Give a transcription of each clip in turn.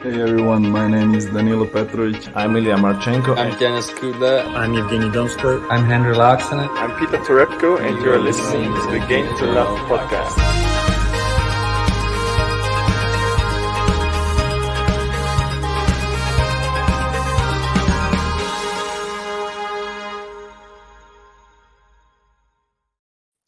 Hey everyone, my name is Danilo Petrovic. I'm Ilya Marchenko. I'm Denis Kudla. I'm Evgeny Donskoy. I'm Henry Laaksonen. I'm Peter Torebko, and you're listening to the Game to Love podcast.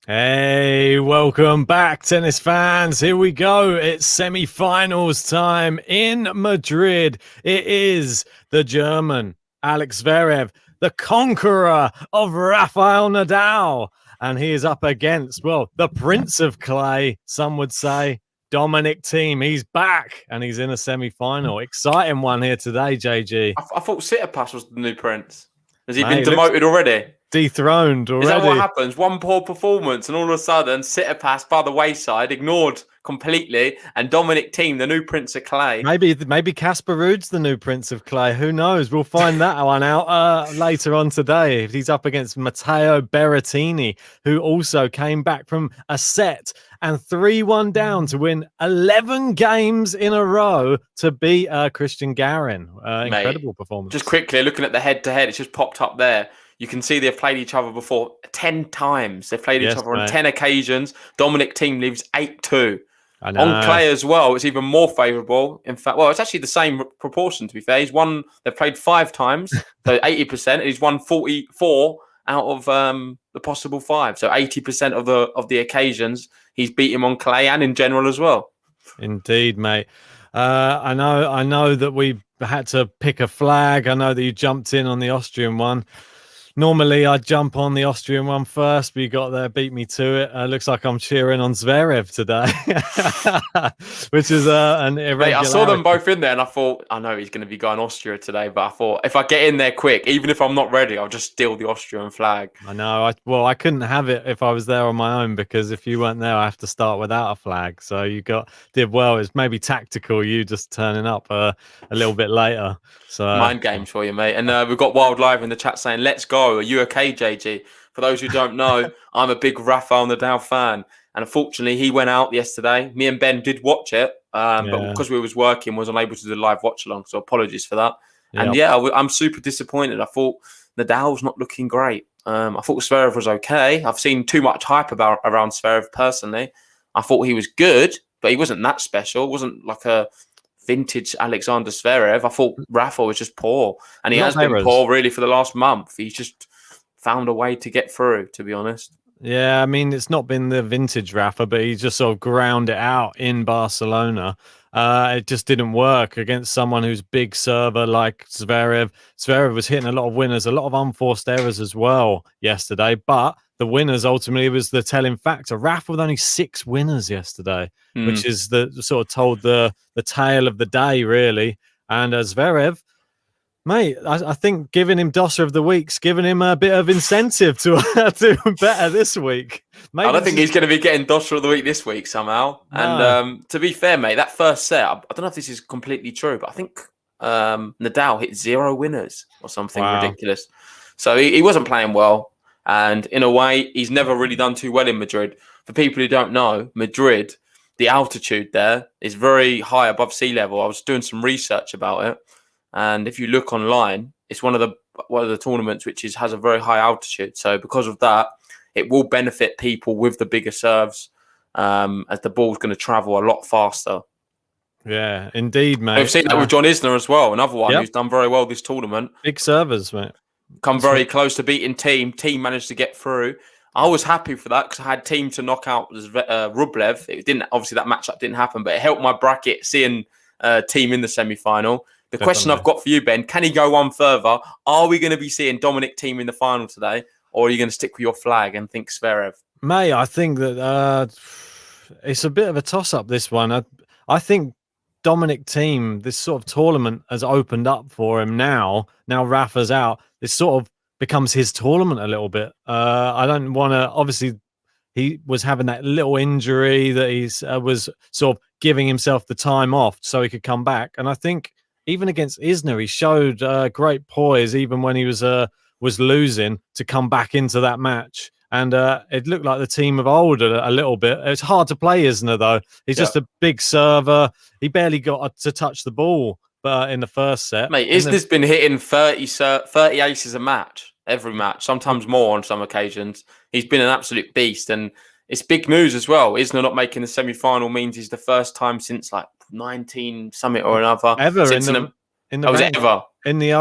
Hey, welcome back, tennis fans. Here we go. It's semi-finals time in Madrid. It is the German Alex Zverev, the conqueror of Rafael Nadal. And he is up against, well, the Prince of Clay, some would say, Dominic Thiem. He's back and he's in a semi-final. Exciting one here today, JG. I thought Tsitsipas was the new prince. Has he been demoted already? Dethroned already. Is that what happens? One poor performance and all of a sudden Tsitsipas by the wayside, ignored completely, and Dominic Thiem, the new Prince of Clay. Maybe Casper Ruud's the new Prince of Clay. Who knows? We'll find that one out later on today. He's up against Matteo Berrettini, who also came back from a set and 3-1 down to win 11 games in a row to beat Christian Garin. Incredible performance. Just quickly, looking at the head-to-head, it's just popped up there. You can see they've played each other before 10 times. They've played each other on 10 occasions. Dominic Thiem leaves 8-2. On clay as well, it's even more favourable. In fact, well, it's actually the same proportion, to be fair. They've played 5 times, so 80%. And he's won 44 out of the possible 5. So 80% of the occasions, he's beat him on clay and in general as well. Indeed, mate. I know that we had to pick a flag. I know that you jumped in on the Austrian one. Normally, I'd jump on the Austrian one first, but you got there, beat me to it. Looks like I'm cheering on Zverev today, which is an irregularity. Mate, I saw them both in there, and I thought, I know he's going to be going Austria today, but I thought, if I get in there quick, even if I'm not ready, I'll just steal the Austrian flag. I know. I couldn't have it if I was there on my own, because if you weren't there, I have to start without a flag. So you did well. It's maybe tactical, you just turning up a little bit later. So mind games for you, mate. And we've got Wild Live in the chat saying, let's go. Are you okay, JG? For those who don't know, I'm a big Rafael Nadal fan. And unfortunately, he went out yesterday. Me and Ben did watch it, but because we was working, was unable to do live watch along. So apologies for that. Yep. And I'm super disappointed. I thought Nadal's not looking great. I thought Zverev was okay. I've seen too much hype around Zverev personally. I thought he was good, but he wasn't that special. It wasn't like a vintage Alexander Zverev. I thought Rafa was just poor, and he has been poor really for the last month. He's just found a way to get through, to be honest. Yeah, I mean, it's not been the vintage Rafa, but he just sort of ground it out in Barcelona. It just didn't work against someone who's big server like Zverev. Zverev was hitting a lot of winners, a lot of unforced errors as well yesterday, but the winners ultimately was the telling factor. Rafa with only 6 winners yesterday, which is the sort of told the tale of the day, really. And Zverev, mate, I think giving him Dosser of the Week's giving him a bit of incentive to do better this week. Maybe I don't think he's going to be getting Dosser of the Week this week somehow. No. And to be fair, mate, that first set, I don't know if this is completely true, but I think Nadal hit 0 winners or something ridiculous. So he wasn't playing well. And in a way, he's never really done too well in Madrid. For people who don't know, Madrid, the altitude there is very high above sea level. I was doing some research about it. And if you look online, it's one of the tournaments which has a very high altitude. So because of that, it will benefit people with the bigger serves, as the ball's going to travel a lot faster. Yeah, indeed, mate. We've seen that with John Isner as well, another one who's done very well this tournament. Big servers, mate. Come very close to beating Thiem. Thiem managed to get through. I was happy for that because I had Thiem to knock out Rublev. It didn't, obviously that matchup didn't happen, but it helped my bracket seeing Thiem in the semi-final. The question I've got for you, Ben, can he go one further? Are we going to be seeing Dominic Thiem in the final today, or are you going to stick with your flag and think Zverev? Mate, I think that it's a bit of a toss-up, this one. I think Dominic Thiem, this sort of tournament has opened up for him now. Now Rafa's out. This sort of becomes his tournament a little bit. I don't want to, obviously, he was having that little injury that he was sort of giving himself the time off so he could come back. And I think even against Isner, he showed great poise, even when he was losing, to come back into that match And it looked like the team of old a little bit. It's hard to play Isner, though. He's just a big server. He barely got to touch the ball in the first set. Mate, Isner's been hitting 30 aces a match, every match, sometimes more on some occasions. He's been an absolute beast, and it's big news as well. Isner not making the semi-final means he's the first time since like 19 something or another. Ever since in the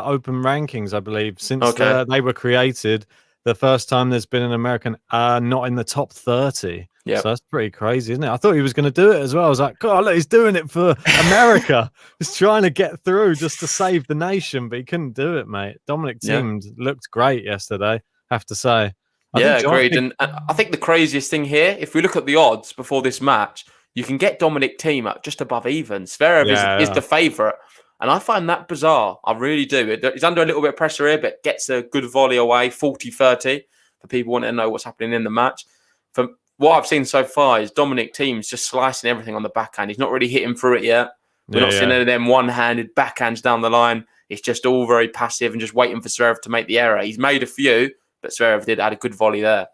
open rankings, I believe, since they were created. The first time there's been an American not in the top 30. Yeah, so that's pretty crazy, isn't it? I thought he was going to do it as well. I was like, God, look, he's doing it for America. He's trying to get through just to save the nation, but he couldn't do it, mate. Dominic Thiem looked great yesterday, have to say. Agreed. And I think the craziest thing here, if we look at the odds before this match, you can get Dominic Thiem at just above even. Zverev is the favourite. And I find that bizarre. I really do. He's under a little bit of pressure here, but gets a good volley away, 40-30, for people wanting to know what's happening in the match. From what I've seen so far is Dominic Thiem's just slicing everything on the backhand. He's not really hitting through it yet. We're not seeing any of them one-handed backhands down the line. It's just all very passive and just waiting for Zverev to make the error. He's made a few, but Zverev did add a good volley there.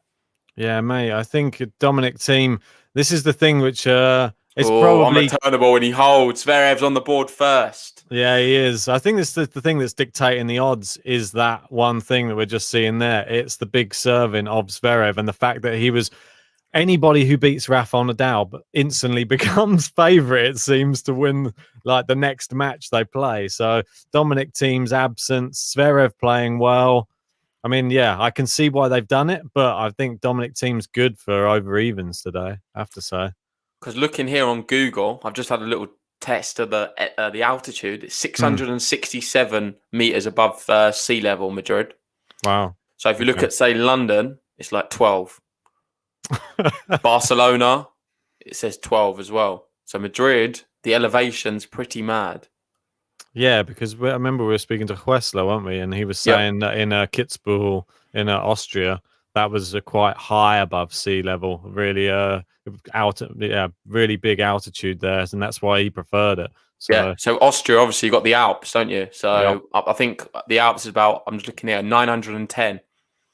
Yeah, mate. I think Dominic Thiem, this is the thing which... It's probably unturnable when he holds. Zverev's on the board first. Yeah, he is. I think this is the thing that's dictating the odds is that one thing that we're just seeing there. It's the big serving of Zverev and the fact that he was anybody who beats Rafael Nadal but instantly becomes favourite, it seems, to win like the next match they play. So Dominic Thiem's absence, Zverev playing well. I mean, yeah, I can see why they've done it, but I think Dominic Thiem's good for over evens today, I have to say. Because looking here on Google, I've just had a little test of the altitude. It's 667 meters above sea level, Madrid. Wow. So if you look at, say, London, it's like 12. Barcelona, it says 12 as well. So Madrid, the elevation's pretty mad. Yeah, because I remember we were speaking to Huesler, weren't we? And he was saying that in Kitzbühel, in Austria, that was quite high above sea level, really really big altitude there, and that's why he preferred it. So Austria, obviously, you got the Alps, don't you? So I think the Alps is about, I'm just looking here, 910.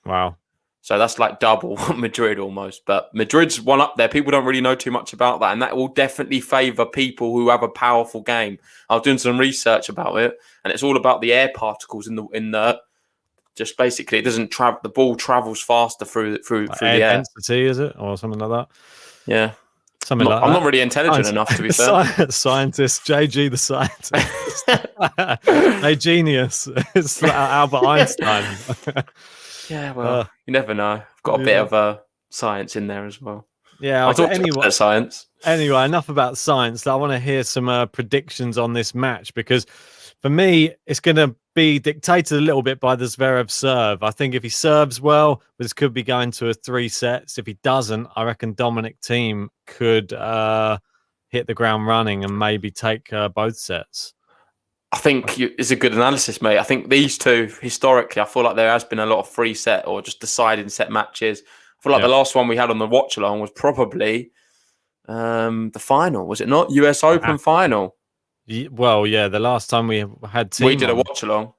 Wow. So that's like double Madrid almost. But Madrid's one up there. People don't really know too much about that, and that will definitely favour people who have a powerful game. I was doing some research about it, and it's all about the air particles in the just basically, it doesn't travel. The ball travels faster through the air. Density, is it, or something like that? Yeah, something like that. I'm not really intelligent enough to be fair. Scientist, JG the scientist, a genius. It's like Albert Einstein. Yeah, well, you never know. I've got a bit of science in there as well. Yeah, I'll talk about science. Anyway, enough about science. I want to hear some predictions on this match because. For me, it's going to be dictated a little bit by the Zverev serve. I think if he serves well, this could be going to 3 sets. If he doesn't, I reckon Dominic Thiem could hit the ground running and maybe take both sets. I think it's a good analysis, mate. I think these two, historically, I feel like there has been a lot of 3 set or just deciding set matches. I feel like the last one we had on the Watchalong was probably the final, was it not? US Open final. Well, yeah, the last time we had Thiem we did a watch-along.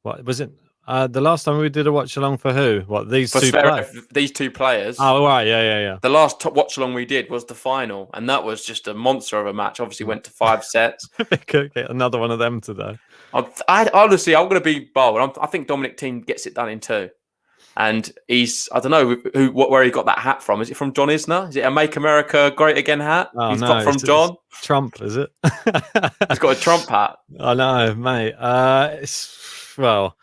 What was it? The last time we did a watch-along for who? What, these for two players? These two players. Oh, right, yeah. The last watch-along we did was the final, and that was just a monster of a match. Obviously, went to 5 sets. We could get another one of them today. Honestly, I'm going to be bold. I think Dominic Thiem gets it done in 2. And he's, I don't know where he got that hat from. Is it from John Isner? Is it a Make America Great Again hat? Oh, he's got from John? Trump, is it? He's got a Trump hat. I know, mate. Well,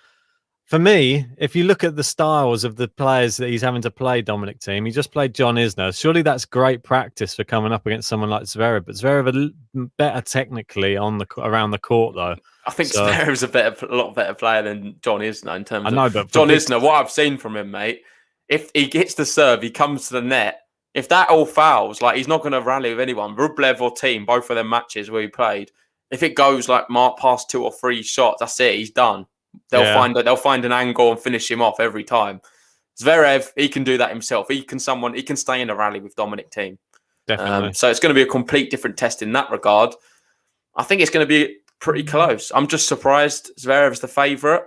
for me, if you look at the styles of the players that he's having to play Dominic Thiem, he just played John Isner. Surely that's great practice for coming up against someone like Zverev. But Zverev better technically around the court, though. I think Zverev's a lot better player than John Isner in terms of John Isner. What I've seen from him, mate, if he gets the serve, he comes to the net. If that all fouls, like he's not going to rally with anyone. Rublev or Thiem, both of them matches where he played, if it goes like past 2 or 3 shots, that's it. He's done. They'll find an angle and finish him off every time. Zverev, he can do that himself. He can stay in a rally with Dominic Thiem. Definitely. So it's going to be a complete different test in that regard. I think it's going to be pretty close. I'm just surprised Zverev's the favourite.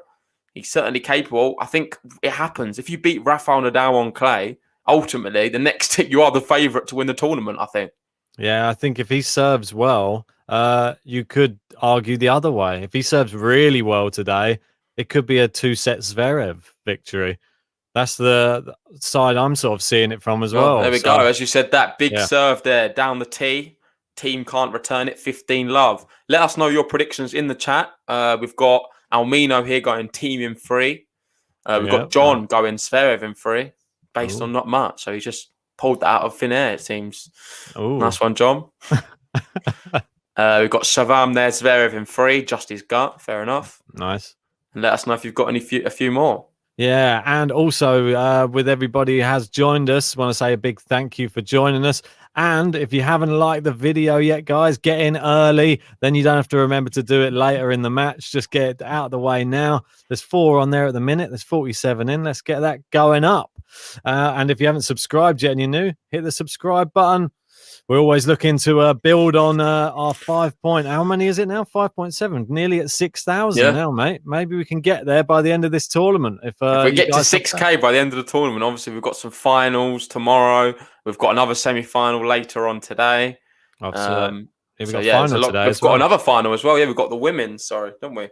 He's certainly capable. I think it happens. If you beat Rafael Nadal on clay, ultimately, the next tip, you are the favourite to win the tournament, I think. Yeah, I think if he serves well, you could argue the other way. If he serves really well today, it could be a 2-set Zverev victory. That's the side I'm sort of seeing it from as well. There we go. As you said, that big yeah. serve there down the tee. Team can't return it. 15 love. Let us know your predictions in the chat. We've got Almino here going Thiem in 3. We've got John going Zverev in 3 based on not much. So he just pulled that out of thin air, it seems. Ooh. Nice one, John. We've got Shavam there, Zverev in 3, just his gut. Fair enough. Nice. And let us know if you've got a few more. Yeah, and also with everybody who has joined us, I want to say a big thank you for joining us. And if you haven't liked the video yet, guys, get in early. Then you don't have to remember to do it later in the match. Just get it out of the way now. There's 4 on there at the minute. There's 47 in. Let's get that going up. And if you haven't subscribed yet and you're new, hit the subscribe button. We're always looking to build on our 5 point. How many is it now? 5.7. Nearly at 6,000 now, mate. Maybe we can get there by the end of this tournament. If we get to 6K by the end of the tournament, obviously we've got some finals tomorrow. We've got another semi-final later on today. We've got today. Another final as well. Yeah, we've got the women's, don't we?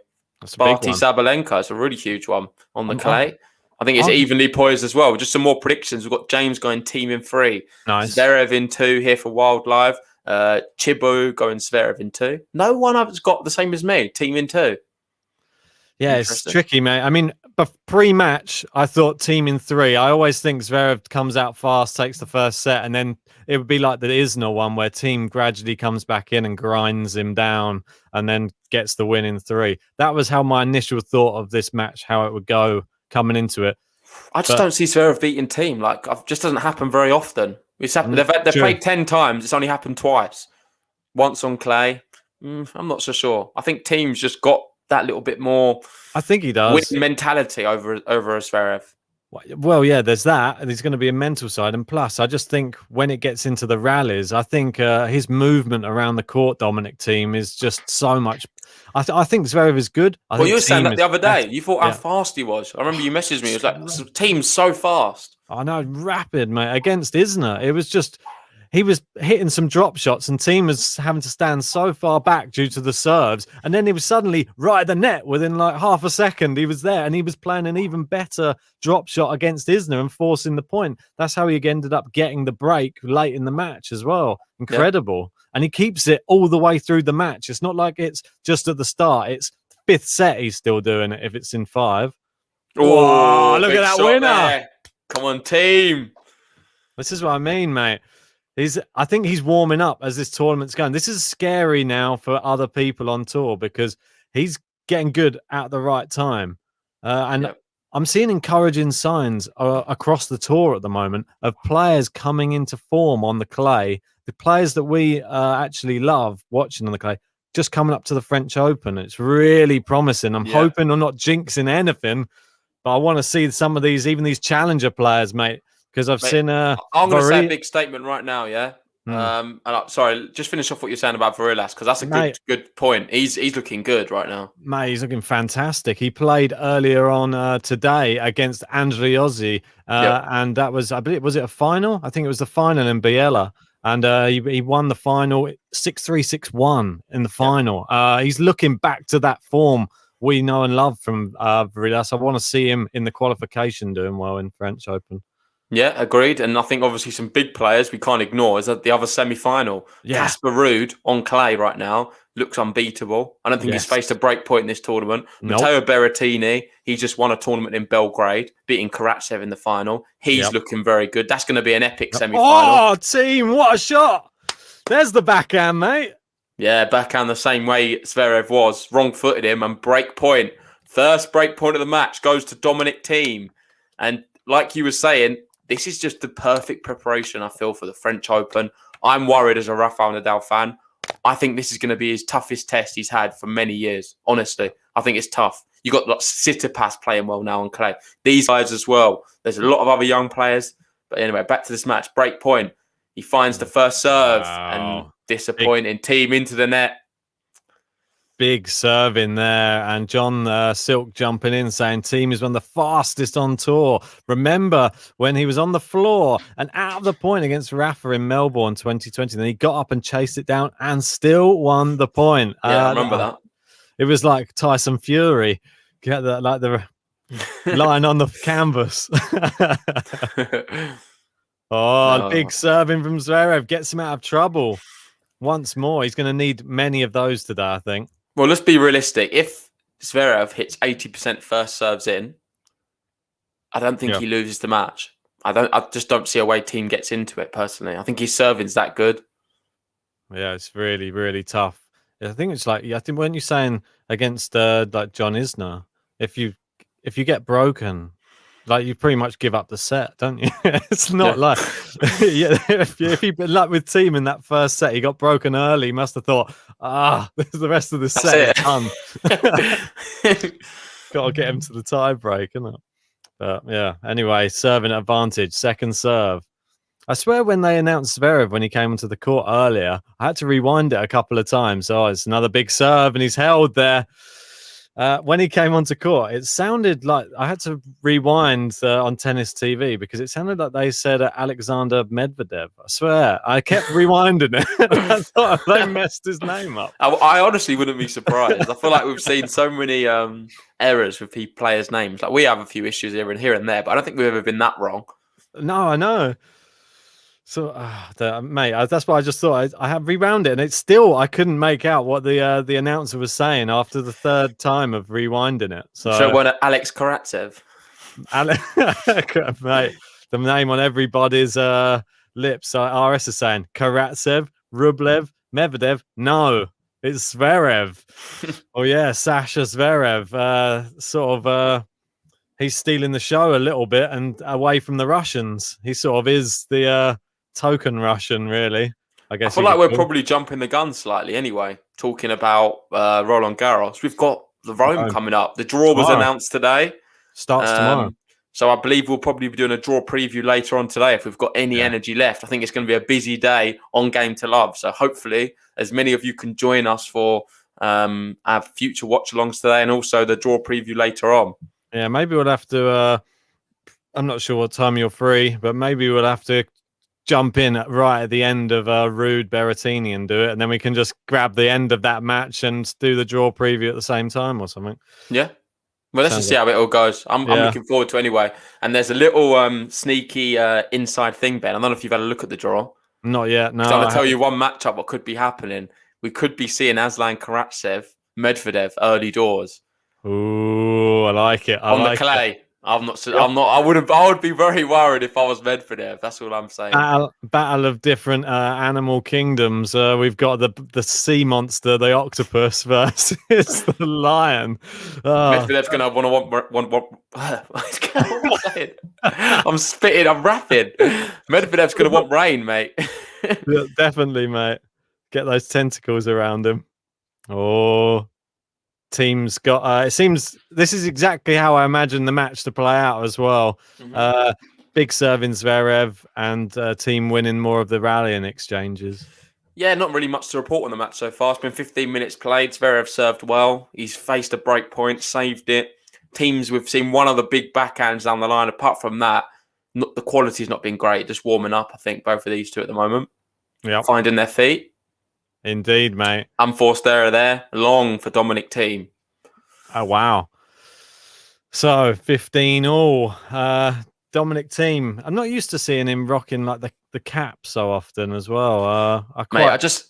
Barty Sabalenka. It's a really huge one on the clay. I think it's evenly poised as well. Just some more predictions. We've got James going Thiem in 3. Nice. Zverev in 2 here for Wild Live. Chibu going Zverev in 2. No one has got the same as me. Thiem in 2. Yeah, it's tricky, mate. I mean, but pre-match, I thought Thiem in 3. I always think Zverev comes out fast, takes the first set, and then it would be like the Isner one where Thiem gradually comes back in and grinds him down and then gets the win in 3. That was how my initial thought of this match, how it would go coming into it. I just don't see Zverev beating Thiem. Like, it just doesn't happen very often. They've played 10 times. It's only happened twice. Once on clay. I'm not so sure. I think Thiem's just got that little bit more. I think he does. Win mentality over a Zverev. Well, yeah, there's that. There's going to be a mental side. And plus, I just think when it gets into the rallies, I think his movement around the court, Dominic Thiem, is just so much. I think Zverev is good. You were saying that the other day. You thought how fast he was. I remember you messaged me. It was like, Thiem's so fast. I know, rapid, mate. Against Isner, it was just... He was hitting some drop shots and Thiem was having to stand so far back due to the serves. And then he was suddenly right at the net within like half a second. He was there and he was playing an even better drop shot against Isner and forcing the point. That's how he ended up getting the break late in the match as well. Incredible. Yeah. And he keeps it all the way through the match. It's not like it's just at the start. It's 5th set he's still doing it if it's in 5. Oh, look at that winner. There. Come on, Thiem. This is what I mean, mate. I think he's warming up as this tournament's going. This is scary now for other people on tour because he's getting good at the right time. I'm seeing encouraging signs across the tour at the moment of players coming into form on the clay. The players that we actually love watching on the clay, just coming up to the French Open. It's really promising. I'm hoping I'm not jinxing anything, but I want to see some of these, even these challenger players, mate. Because I've seen I'm going to say a big statement right now, yeah? Sorry, just finish off what you're saying about Varillas, because that's a good point. He's looking good right now. Mate, he's looking fantastic. He played earlier on today against Andriozzi, and that was, I believe, was it a final? I think it was the final in Biella. And he won the final 6-3, 6-1 in the final. He's looking back to that form we know and love from Varillas. I want to see him in the qualification doing well in French Open. Yeah, agreed. And I think obviously some big players we can't ignore is that the other semi-final. Casper Ruud on clay right now looks unbeatable. I don't think he's faced a break point in this tournament. Matteo Berrettini, he just won a tournament in Belgrade, beating Karatsev in the final. He's looking very good. That's going to be an epic semi-final. Oh, Thiem, what a shot. There's the backhand, mate. Yeah, backhand the same way Zverev was. Wrong-footed him and break point. First break point of the match goes to Dominic Thiem. And like you were saying, this is just the perfect preparation, I feel, for the French Open. I'm worried as a Rafael Nadal fan. I think this is going to be his toughest test he's had for many years. Honestly, I think it's tough. You got Tsitsipas playing well now on clay. These guys as well. There's a lot of other young players. But anyway, back to this match. Break point. He finds the first serve and disappointing. Thiem into the net. big serve in there, and John Silk jumping in saying Thiem is one of the fastest on tour. Remember when he was on the floor and out of the point against Rafa in Melbourne 2020, then he got up and chased it down and still won the point. Yeah, I remember that. It was like Tyson Fury, get that, like the line on the canvas. Big serving from Zverev gets him out of trouble once more. He's going to need many of those today, I think. Well, let's be realistic. If Zverev hits 80% first serves in, I don't think he loses the match. I just don't see a way Thiem gets into it personally. I think his serving's that good. Yeah, it's really, really tough. I think it's like, I think, weren't you saying against like John Isner, if you get broken, like you pretty much give up the set, don't you? It's not like if he like with Thiem in that first set, he got broken early. He must have thought, the rest of the set is done. Got to get him to the tie break, isn't it? But yeah. Anyway, serving advantage, second serve. I swear when they announced Zverev when he came onto the court earlier, I had to rewind it a couple of times. Oh, it's another big serve, and he's held there. When he came onto court, it sounded like I had to rewind on Tennis TV because it sounded like they said Alexander Medvedev. I swear, I kept rewinding it. I thought they messed his name up. I honestly wouldn't be surprised. I feel like we've seen so many errors with players' names. Like we have a few issues here and there, but I don't think we've ever been that wrong. No, I know. So, mate, that's why I just thought I have rewound it, and it's still I couldn't make out what the announcer was saying after the third time of rewinding it. So, one Alex Karatsev, mate, the name on everybody's lips. RS is saying Karatsev, Rublev, Medvedev. No, it's Zverev. Oh yeah, Sasha Zverev. He's stealing the show a little bit and away from the Russians. He sort of is the token Russian, really. I guess. I feel like we're probably jumping the gun slightly anyway, talking about Roland Garros. We've got the Rome coming up. The draw was announced today. Starts tomorrow. So I believe we'll probably be doing a draw preview later on today if we've got any energy left. I think it's going to be a busy day on Game to Love. So hopefully as many of you can join us for our future watch-alongs today and also the draw preview later on. Yeah, maybe we'll have to... I'm not sure what time you're free, but maybe we'll have to jump in right at the end of Rude Berrettini and do it, and then we can just grab the end of that match and do the draw preview at the same time or something. Yeah. Well, let's just see how it all goes. I'm looking forward to it anyway. And there's a little sneaky inside thing, Ben. I don't know if you've had a look at the draw. Not yet, no. I'm going to tell you one matchup what could be happening. We could be seeing Aslan Karatsev, Medvedev early doors. Ooh, I like it. On the clay. I would be very worried if I was Medvedev. That's all I'm saying. Battle of different animal kingdoms. We've got the sea monster, the octopus, versus the lion. Medvedev's going to I'm spitting. I'm rapping. Medvedev's going to want rain, mate. Yeah, definitely, mate. Get those tentacles around him. Oh. Team's got it seems this is exactly how I imagine the match to play out as well. Big serving Zverev and Thiem winning more of the rallying exchanges. Yeah, not really much to report on the match so far. It's been 15 minutes played. Zverev served well. He's faced a break point, saved it. Teams, we've seen one of the big backhands down the line. Apart from that, the quality's not been great. Just warming up, I think, both of these two at the moment. Yeah, finding their feet. Indeed, mate. Unforced error there. Long for Dominic Thiem. Oh, wow. So, 15 all. Dominic Thiem. I'm not used to seeing him rocking like the cap so often as well.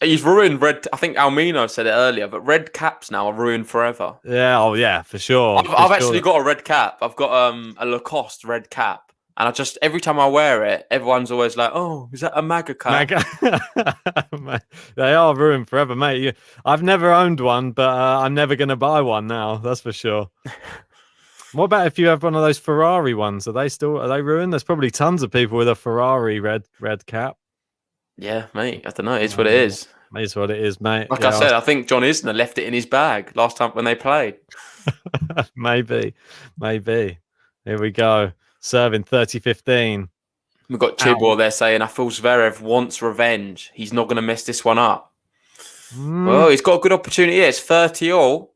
He's ruined red. I think Almino said it earlier, but red caps now are ruined forever. Yeah, oh yeah, for sure. I've actually got a red cap. I've got a Lacoste red cap. And every time I wear it, everyone's always like, "Oh, is that a MAGA cap?" They are ruined forever, mate. I've never owned one, but I'm never going to buy one now. That's for sure. What about if you have one of those Ferrari ones? Are they ruined? There's probably tons of people with a Ferrari red cap. Yeah, mate. I don't know. It's what it is. It's what it is, mate. Like I said, I think John Isner left it in his bag last time when they played. Maybe. Here we go. Serving 30-15. We've got Chibwell there saying, I feel Zverev wants revenge. He's not going to mess this one up. Well, he's got a good opportunity here. It's 30 all.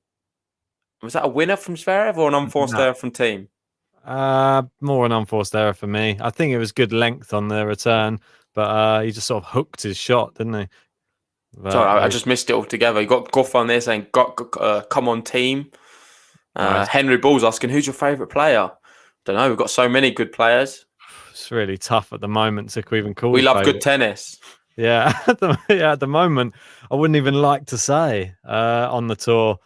Was that a winner from Zverev or an unforced error from Thiem? More an unforced error for me. I think it was good length on the return, but he just sort of hooked his shot, didn't he? But, Sorry, I just missed it altogether. You got Guff on there saying, come on, Thiem. Nice. Henry Ball's asking, who's your favourite player? Don't know. We've got so many good players. It's really tough at the moment to even call. We love good tennis. Yeah, at the moment, I wouldn't even like to say on the tour.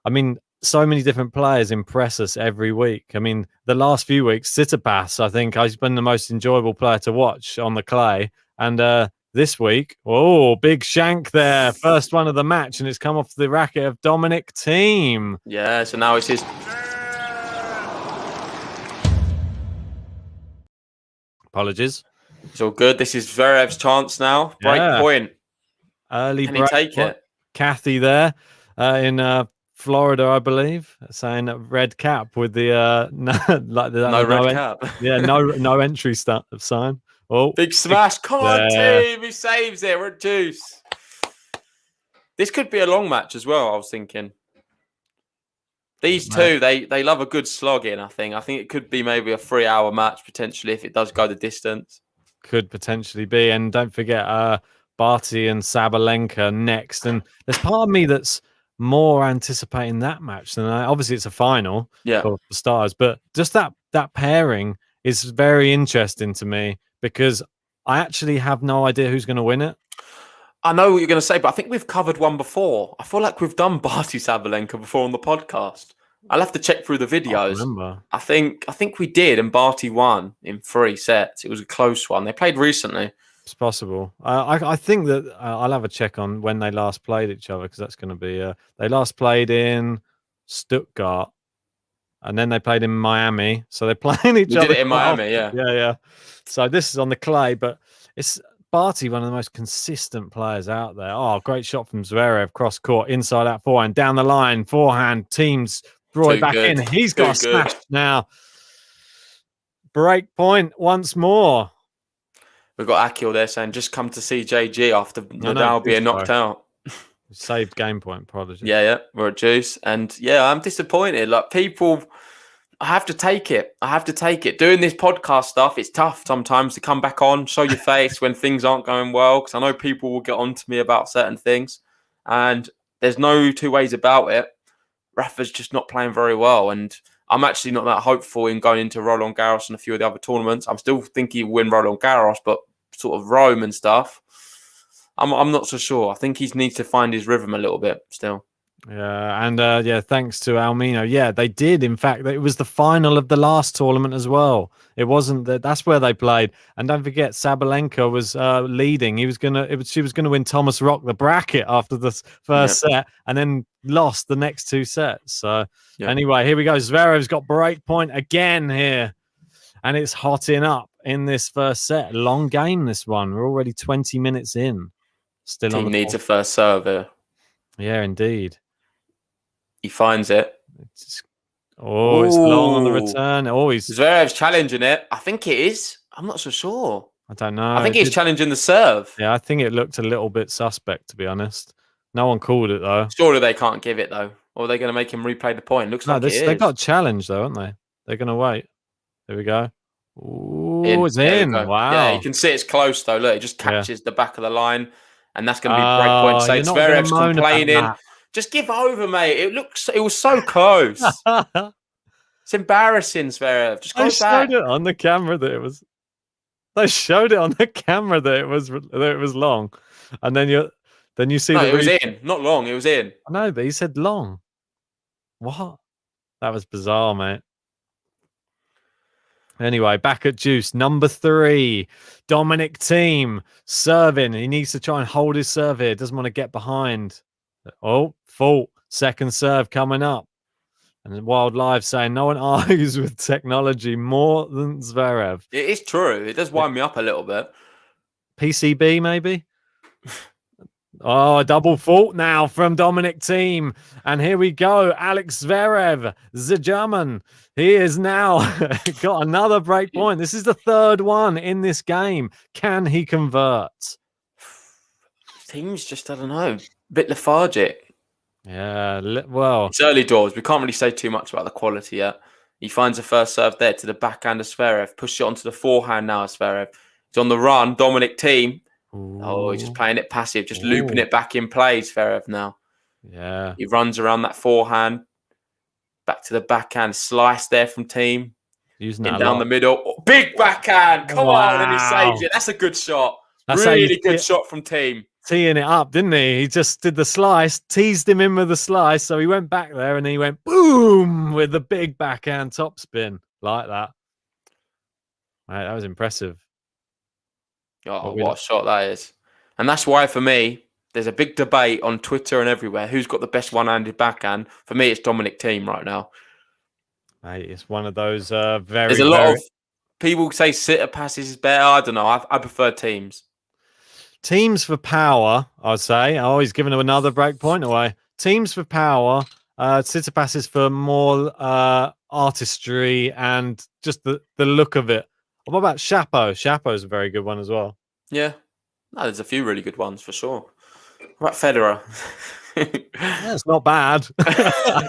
I mean, so many different players impress us every week. I mean, the last few weeks, Tsitsipas, I think, has been the most enjoyable player to watch on the clay. And this week, big shank there. First one of the match, and it's come off the racket of Dominic Thiem. Yeah, so now it's his... Apologies. It's all good. This is Zverev's chance now. Break point. Early Can break. he take it? Kathy there in Florida, I believe, saying red cap with the no red cap. Yeah, no entry sign. Oh, big smash! Come on, Thiem! He saves it. We're at deuce. This could be a long match as well. I was thinking. These two, they love a good slogging. I think it could be maybe a 3-hour match potentially if it does go the distance. Could potentially be, and don't forget Barty and Sabalenka next. And there's part of me that's more anticipating that match than obviously it's a final for the stars, but just that pairing is very interesting to me because I actually have no idea who's going to win it. I know what you're going to say, but I think we've covered one before. I feel like we've done Barty Sabalenka before on the podcast. I'll have to check through the videos. I think we did, and Barty won in 3 sets. It was a close one. They played recently. It's possible. I think that I'll have a check on when they last played each other because that's going to be. They last played in Stuttgart, and then they played in Miami. So they're playing each other. Did it in Miami, yeah. So this is on the clay, but it's Barty, one of the most consistent players out there. Oh, great shot from Zverev, cross court, inside out forehand, down the line, forehand, Team's Roy back in. He's got a smash now. Break point once more. We've got Akil there saying, just come to see JG after Nadal being knocked out. Saved game point, prodigy. Yeah, we're at juice. And yeah, I'm disappointed. Like people, I have to take it. Doing this podcast stuff, it's tough sometimes to come back on, show your face when things aren't going well. Because I know people will get on to me about certain things. And there's no two ways about it. Rafa's just not playing very well. And I'm actually not that hopeful in going into Roland Garros and a few of the other tournaments. I'm still thinking he'll win Roland Garros, but sort of Rome and stuff, I'm not so sure. I think he needs to find his rhythm a little bit still. Yeah, and thanks to Almino. Yeah, they did. In fact, it was the final of the last tournament as well. It wasn't that's where they played. And don't forget, Sabalenka was leading. She was gonna win Thomas Rock the bracket after the first set, and then lost the next 2 sets. So anyway, here we go. Zverev's got break point again here, and it's hotting up in this first set. Long game, this one. We're already 20 minutes in. Still Team on the needs a first serve here. Yeah, indeed. He finds it. It's long on the return. Zverev's challenging it. I think it is. I'm not so sure. I don't know. I think he's challenging the serve. Yeah, I think it looked a little bit suspect, to be honest. No one called it, though. Surely they can't give it, though. Or are they going to make him replay the point? Looks like it is. They got challenged, though, aren't they? They're going to wait. There we go. Ooh, it's in. Wow. Yeah, you can see it's close, though. Look, it just catches the back of the line. And that's going to be break point. So Zverev's complaining. Just give over, mate. It was so close. It's embarrassing, Zverev. Just go back. They showed it on the camera that it was. They showed it on the camera that it was long, and then you see it was in, not long. It was in. I know, but he said long. What? That was bizarre, mate. Anyway, back at juice, number 3, Dominic Thiem serving. He needs to try and hold his serve here. Doesn't want to get behind. Oh, fault. Second serve coming up. And Wild Live saying no one argues with technology more than Zverev. It is true. It does wind me up a little bit. PCB, maybe? Oh, double fault now from Dominic Thiem. And here we go. Alex Zverev, the German. He is now got another break point. This is the 3rd one in this game. Can he convert? Thiem's just, I don't know. bit lethargic. Yeah, well, It's early doors. We can't really say too much about the quality yet. He finds the first serve there to the backhand of Zverev. Push it onto the forehand now, Zverev. He's on the run. Dominic Thiem. Oh, he's just playing it passive, just looping it back in play, Zverev now. Yeah. He runs around that forehand. Back to the backhand. Slice there from Thiem. Using In that down the middle. Oh, big backhand. Come on. And he saves it. That's a good shot. That's really good shot from Thiem. Teeing it up, didn't he? He just did the slice, teased him in with the slice. So he went back there and he went boom with the big backhand topspin like that. Right, that was impressive. Oh, what a shot that is. And that's why, for me, there's a big debate on Twitter and everywhere. Who's got the best one-handed backhand? For me, it's Dominic Thiem right now. Mate, it's one of those There's a lot of people say sitter passes is better. I don't know. I prefer Thiems. Teams for power, I'd say. Oh, he's giving him another break point away. Teams for power. Sitter passes for more artistry and just the look of it. What about Chapeau? Chapeau's a very good one as well. Yeah. No, there's a few really good ones for sure. What about Federer? Yeah, it's not bad.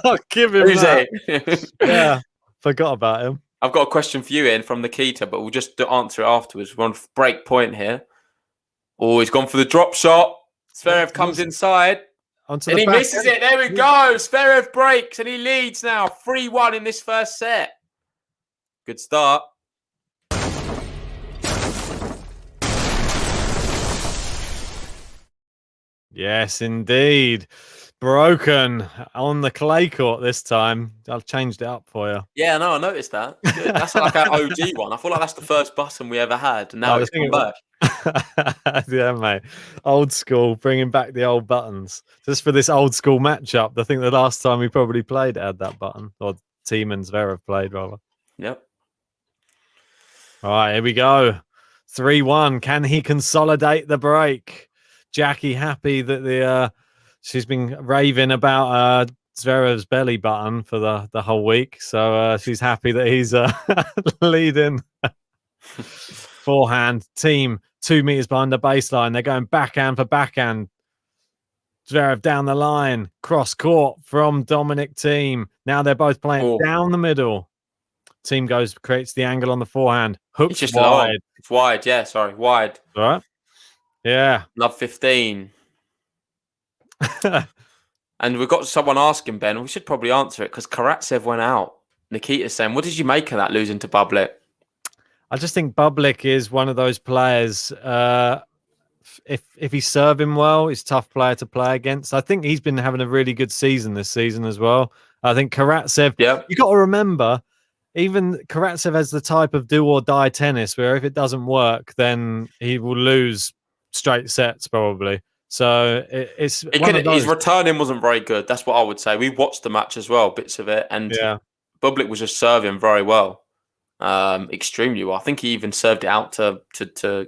I'll give him that. Yeah, forgot about him. I've got a question for you, Ian, from Nikita, but we'll just answer it afterwards. We're on break point here. Oh, he's gone for the drop shot. Zverev comes inside. And he misses it. There we go. Zverev breaks and he leads now. 3-1 in this first set. Good start. Yes, indeed. Broken on the clay court this time. I've changed it up for you. Yeah, no, I noticed that. Good. That's like our OG one. I feel like that's the first button we ever had. And now it's come back. Yeah, mate. Old school, bringing back the old buttons. Just for this old school matchup. I think the last time we probably played had that button. Or Thiem and Zverev played, rather. Yep. All right, here we go. 3-1. Can he consolidate the break? Jackie happy that she's been raving about Zverev's belly button for the whole week. So she's happy that he's leading. Forehand, Thiem 2 meters behind the baseline. They're going backhand for backhand. Zverev down the line. Cross court from Dominic Thiem. Now they're both playing down the middle. Thiem creates the angle on the forehand. Hooks just wide. Long. It's wide, yeah, sorry. Wide. All right. Yeah. Love 15. And we've got someone asking, Ben. We should probably answer it because Karatsev went out. Nikita's saying, what did you make of that losing to Bublik? I just think Bublik is one of those players. If he's serving well, he's a tough player to play against. I think he's been having a really good season this season as well. I think Karatsev, you got to remember, even Karatsev has the type of do or die tennis where if it doesn't work, then he will lose straight sets probably. So his returning wasn't very good. That's what I would say. We watched the match as well, bits of it, and Bublik was just serving very well, extremely well. I think he even served it out to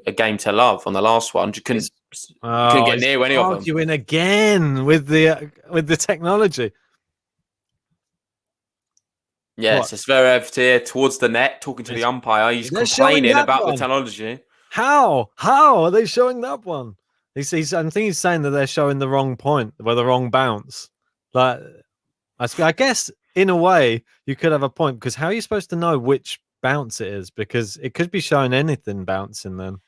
a game to love on the last one. Just couldn't get near any of them. Arguing again with the technology. Yeah, so Zverev here towards the net, talking to the umpire. He's complaining about the technology. How are they showing that one? I think he's saying that they're showing the wrong point, where the wrong bounce. Like, I guess in a way you could have a point because how are you supposed to know which bounce it is? Because it could be showing anything bouncing then.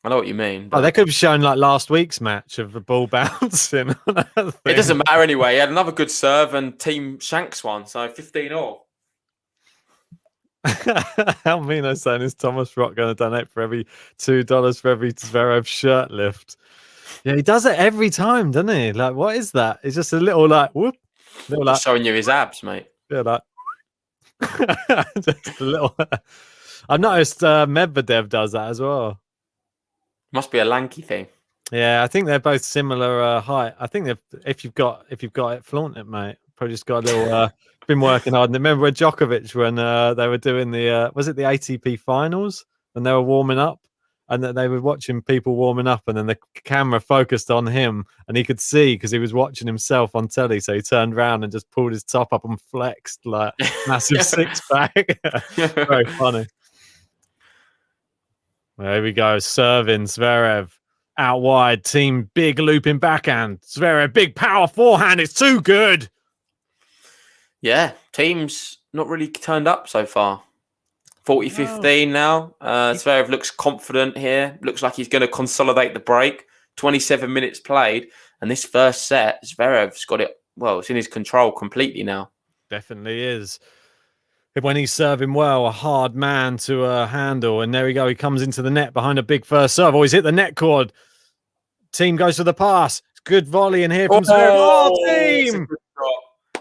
I know what you mean. But they could be showing like last week's match of the ball bouncing. It doesn't matter anyway. He had another good serve and Thiem shanks one, so 15-all. Almino saying, is Thomas Rock going to donate for every $2 for every Zverev shirt lift? Yeah, he does it every time, doesn't he? Like, what is that? It's just a little like whoop, little like showing you his abs, mate. Yeah, like just a little. I've noticed Medvedev does that as well. Must be a lanky thing. Yeah, I think they're both similar height. I think if you've got it, flaunt it, mate. Probably just got a little. Been working hard. And remember with Djokovic when they were doing the was it the ATP finals and they were warming up and they were watching people warming up and then the camera focused on him and he could see because he was watching himself on telly, so he turned around and just pulled his top up and flexed like massive six pack. Very funny. There we go, serving Zverev. Out wide, Thiem, big looping backhand. Zverev, big power forehand. It's too good. Yeah, Thiem's not really turned up so far. 40-15 now. Zverev looks confident here. Looks like he's going to consolidate the break. 27 minutes played. And this first set, Zverev's got it. Well, it's in his control completely now. Definitely is. When he's serving well, a hard man to handle. And there we go. He comes into the net behind a big first serve. Oh, he's hit the net cord. Thiem goes for the pass. Good volley in here from Zverev. Oh, Thiem! I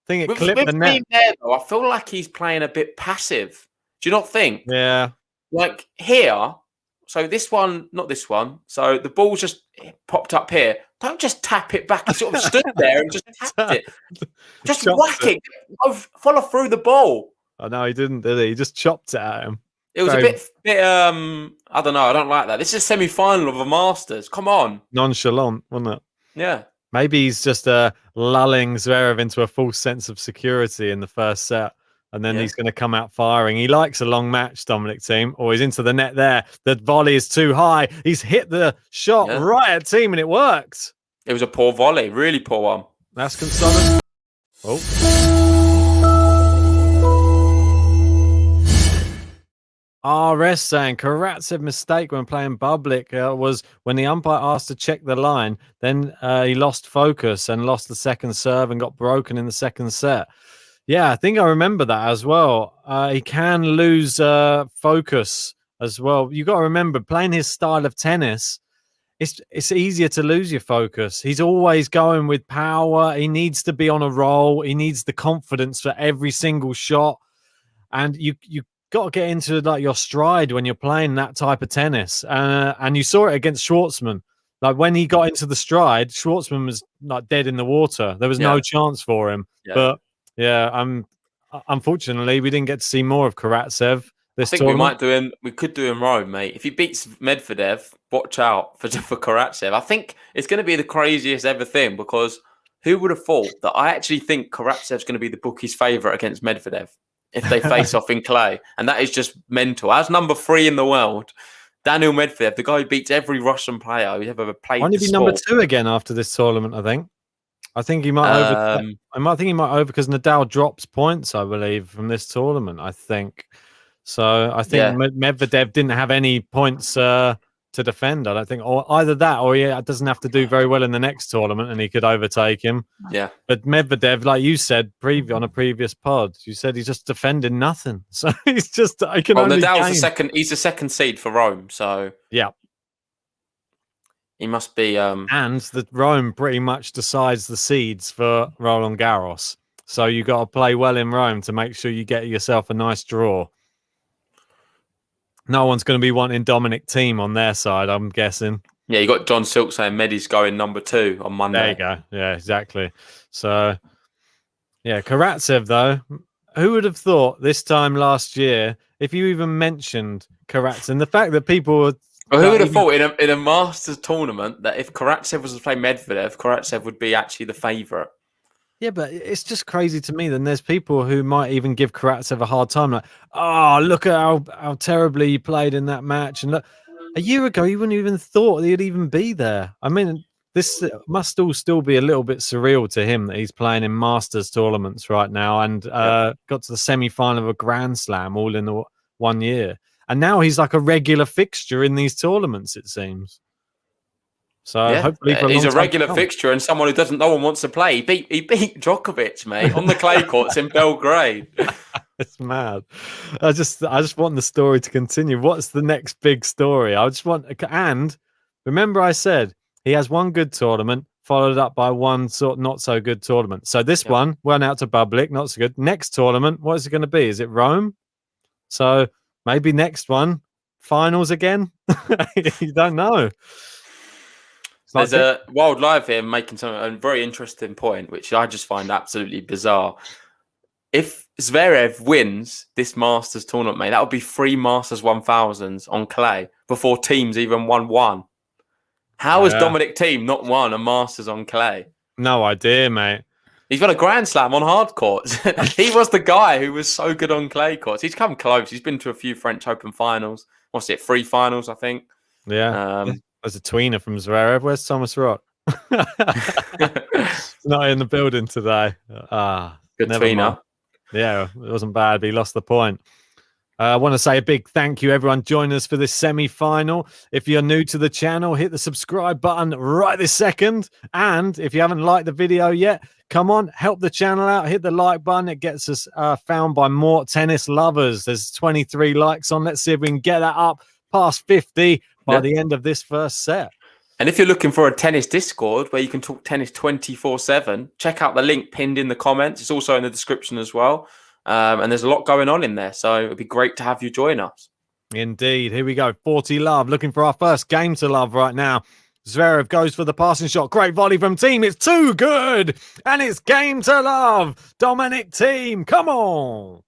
think it clipped the net. There, though, I feel like he's playing a bit passive. Do you not think? Yeah. Like here, so this one, not this one. So the ball's just popped up here. Don't just tap it back. He sort of stood there and just tapped it. Just whack it. Follow through the ball. Oh, no, he didn't, did he? He just chopped it at him. It was a bit, I don't know. I don't like that. This is a semi-final of a Masters. Come on. Nonchalant, wasn't it? Yeah. Maybe he's just lulling Zverev into a false sense of security in the first set. And then he's going to come out firing. He likes a long match, Dominic Thiem. Or he's into the net there. The volley is too high. He's hit the shot right at Thiem, and it worked. It was a poor volley. Really poor one. That's consolidation. Oh. RS saying Karatsev mistake when playing Bublik was when the umpire asked to check the line. Then he lost focus and lost the second serve and got broken in the second set. Yeah, I think I remember that as well. He can lose focus as well. You got to remember, playing his style of tennis, it's easier to lose your focus. He's always going with power. He needs to be on a roll. He needs the confidence for every single shot. And you got to get into like your stride when you're playing that type of tennis. And you saw it against Schwartzman. Like when he got into the stride, Schwartzman was like dead in the water. There was no chance for him. Yeah. But yeah, unfortunately, we didn't get to see more of Karatsev this tournament. We could do in Rome, mate. If he beats Medvedev, watch out for Karatsev. I think it's going to be the craziest ever thing, because who would have thought that I actually think Karatsev's going to be the bookie's favourite against Medvedev if they face off in clay. And that is just mental. As number 3 in the world, Daniil Medvedev, the guy who beats every Russian player who's ever played Won't he be number 2 again after this tournament, I think he might over because Nadal drops points, I believe, from this tournament. I think so. I think Medvedev didn't have any points to defend. I don't think, or either that, or he doesn't have to do very well in the next tournament, and he could overtake him. Yeah, but Medvedev, like you said on a previous pod, you said he's just defending nothing. So he's just Nadal's the second. He's the second seed for Rome. So yeah. He must be... And the Rome pretty much decides the seeds for Roland Garros. So you got to play well in Rome to make sure you get yourself a nice draw. No one's going to be wanting Dominic Thiem on their side, I'm guessing. Yeah, you got John Silk saying Medi's going number 2 on Monday. There you go. Yeah, exactly. So, yeah, Karatsev, though, who would have thought this time last year, if you even mentioned Karatsev, and the fact that people were... Well, who would have thought in a Masters tournament that if Karatsev was to play Medvedev, Karatsev would be actually the favourite? Yeah, but it's just crazy to me. Then there's people who might even give Karatsev a hard time, like, oh, look at how terribly he played in that match. And look, a year ago, you wouldn't even thought he'd even be there. I mean, this must all still be a little bit surreal to him that he's playing in Masters tournaments right now and got to the semi-final of a Grand Slam all in the 1 year. And now he's like a regular fixture in these tournaments, it seems. So hopefully he's a regular fixture and someone who no one wants to play. He beat Djokovic, mate, on the clay courts in Belgrade. It's mad. I just want the story to continue. What's the next big story? And remember I said he has one good tournament followed up by one not so good tournament. So this one went out to Bublik, not so good. Next tournament, what is it going to be? Is it Rome? So maybe next one, finals again? You don't know. There's a Wild Live here making a very interesting point, which I just find absolutely bizarre. If Zverev wins this Masters tournament, mate, that would be 3 Masters 1000s on clay before Thiem's even won one. How has Dominic Thiem not won a Masters on clay? No idea, mate. He's won a Grand Slam on hard courts. He was the guy who was so good on clay courts. He's come close. He's been to a few French Open finals. What's it? 3 finals, I think. Yeah. There's a tweener from Zverev. Where's Thomas Rock? Not in the building today. Good Never mind. tweener. Yeah, it wasn't bad, but he lost the point. I want to say a big thank you, everyone, joining us for this semi-final. If you're new to the channel, hit the subscribe button right this second. And if you haven't liked the video yet, come on, help the channel out. Hit the like button. It gets us found by more tennis lovers. There's 23 likes on. Let's see if we can get that up past 50 by the end of this first set. And if you're looking for a tennis Discord where you can talk tennis 24/7, check out the link pinned in the comments. It's also in the description as well. And there's a lot going on in there. So it'd be great to have you join us. Indeed. Here we go. 40 love. Looking for our first game to love right now. Zverev goes for the passing shot. Great volley from Thiem. It's too good. And it's game to love. Dominic Thiem. Come on.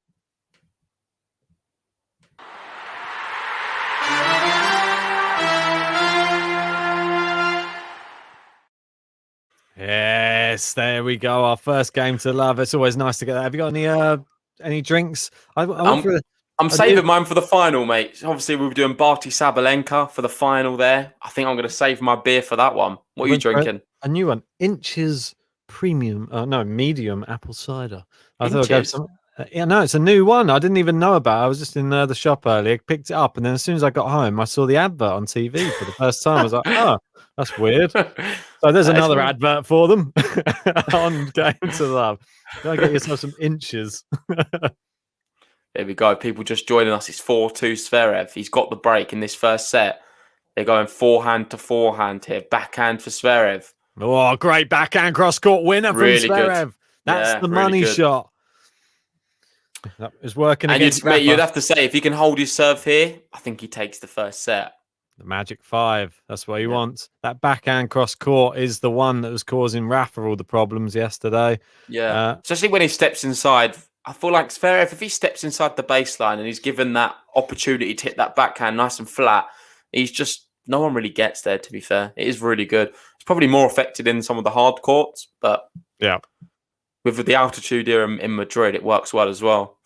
Yes, there we go. Our first game to love. It's always nice to get that. Have you got any drinks? I'm saving mine for the final, mate. Obviously, we were doing Barty Sabalenka for the final there. I think I'm going to save my beer for that one. What are you drinking? A new one. Inches Premium. Medium apple cider. I thought I'd go for some. Yeah, no, it's a new one. I didn't even know about it. I was just in the shop earlier, picked it up, and then as soon as I got home, I saw the advert on TV for the first time. I was like, oh, that's weird. So there's another advert for them on Game to Love. Go get yourself some Inches. There we go. People just joining us. It's 4-2 Zverev. He's got the break in this first set. They're going forehand to forehand here. Backhand for Zverev. Oh, great backhand cross-court winner from Really Zverev. good. That's the money shot. That is working against Rafa. You'd have to say, if he can hold his serve here, I think he takes the first set. The magic 5. That's what he wants. That backhand cross-court is the one that was causing Rafa all the problems yesterday. Yeah. Especially when he steps inside. I feel like Zverev, if he steps inside the baseline and he's given that opportunity to hit that backhand nice and flat, he's just, no one really gets there, to be fair. It is really good. It's probably more affected in some of the hard courts, but yeah, with the altitude here in Madrid, it works well as well.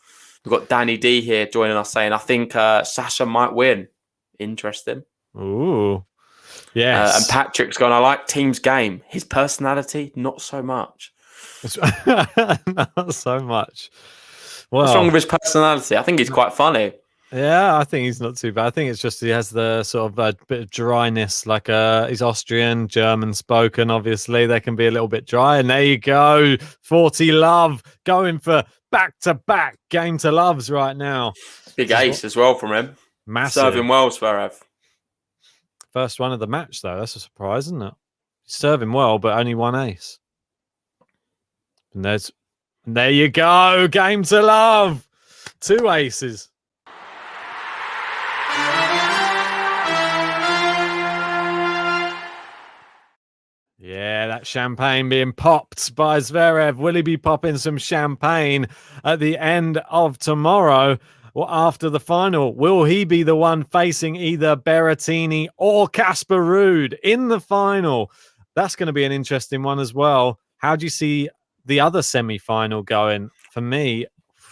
We've got Danny D here joining us saying, I think Sasha might win. Interesting. Ooh. Yes. And Patrick's going, I like Thiem's game. His personality, not so much. Not so much. Well, what's wrong with his personality? I think he's quite funny. Yeah, I think he's not too bad. I think it's just he has the sort of bit of dryness, like he's Austrian, German spoken, obviously. They can be a little bit dry. And there you go. 40 love going for back-to-back game to loves right now. Big ace as well from him. Massive. Serving well, Zverev. First one of the match, though. That's a surprise, isn't it? He's serving well, but only one ace. And there you go. Game to love. 2 aces. Yeah, that champagne being popped by Zverev. Will he be popping some champagne at the end of tomorrow or after the final? Will he be the one facing either Berrettini or Casper Ruud in the final? That's going to be an interesting one as well. How do you see the other semi-final going? For me,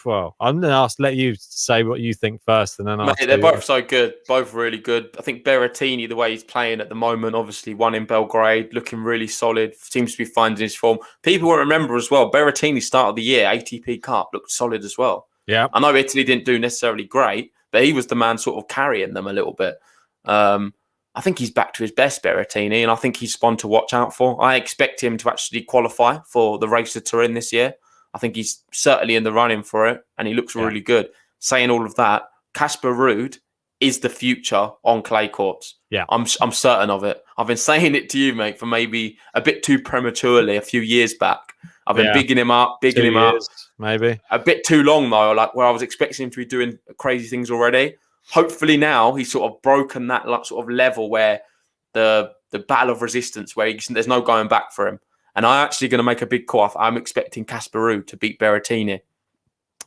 well, I'm going to let you say what you think first, and then they're both so good, both really good. I think Berrettini, the way he's playing at the moment, obviously won in Belgrade, looking really solid, seems to be finding his form. People will remember as well, Berrettini start of the year, ATP Cup, looked solid as well. Yeah, I know Italy didn't do necessarily great, but he was the man sort of carrying them a little bit. I think he's back to his best, Berrettini, and I think he's one to watch out for. I expect him to actually qualify for the Race to Turin this year. I think he's certainly in the running for it, and he looks really good. Saying all of that, Casper Ruud is the future on clay courts. Yeah, I'm certain of it. I've been saying it to you, mate, for maybe a bit too prematurely a few years back. I've been bigging him up, maybe a bit too long though. Like where I was expecting him to be doing crazy things already. Hopefully now he's sort of broken that sort of level where the battle of resistance, where there's no going back for him. And I'm actually going to make a big call. I'm expecting Casper Ruud to beat Berrettini.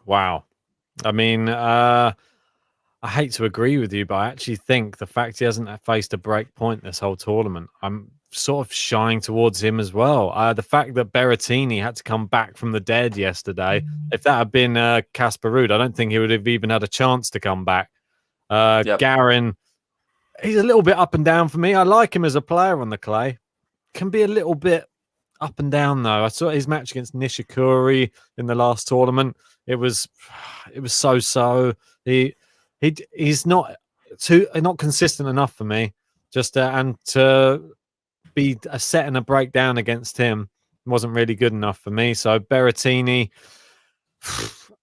Wow. I mean, I hate to agree with you, but I actually think the fact he hasn't faced a break point this whole tournament, I'm sort of shying towards him as well. The fact that Berrettini had to come back from the dead yesterday, if that had been Casper Ruud, I don't think he would have even had a chance to come back. Garin, he's a little bit up and down for me. I like him as a player on the clay. Can be a little bit up and down though. I saw his match against Nishikori in the last tournament. It was so. He's not consistent enough for me. And to be a set and a breakdown against him wasn't really good enough for me. So Berrettini,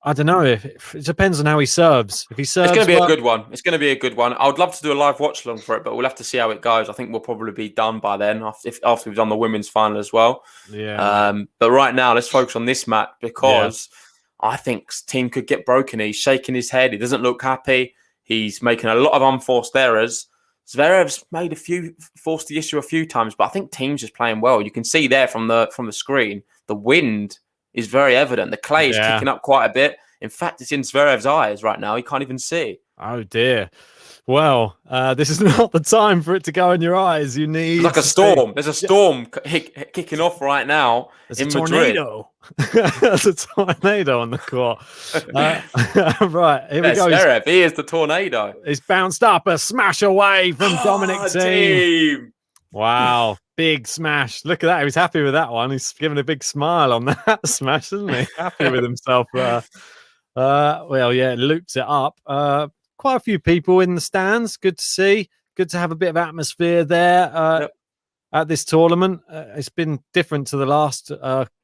I don't know. If it depends on how he serves. If he serves, it's going to be a good one. It's going to be a good one. I would love to do a live watch along for it, but we'll have to see how it goes. I think we'll probably be done by then after we've done the women's final as well. Yeah. But right now, let's focus on this match because I think Thiem could get broken. He's shaking his head. He doesn't look happy. He's making a lot of unforced errors. Zverev's forced the issue a few times, but I think Thiem's just playing well. You can see there from the screen, the wind is very evident. The clay is kicking up quite a bit. In fact, it's in Zverev's eyes right now. He can't even see. Oh, dear. Well, this is not the time for it to go in your eyes. You need... It's like a storm. There's a storm kicking off right now in Madrid. There's a tornado on the court. Right, here we go. Zverev, he is the tornado. He's bounced up a smash away from Dominic Thiem. Wow, big smash. Look at that. He was happy with that one. He's giving a big smile on that smash, isn't he? Happy with himself. Well, yeah, loops it up. Quite a few people in the stands. Good to see. Good to have a bit of atmosphere there at this tournament. It's been different to the last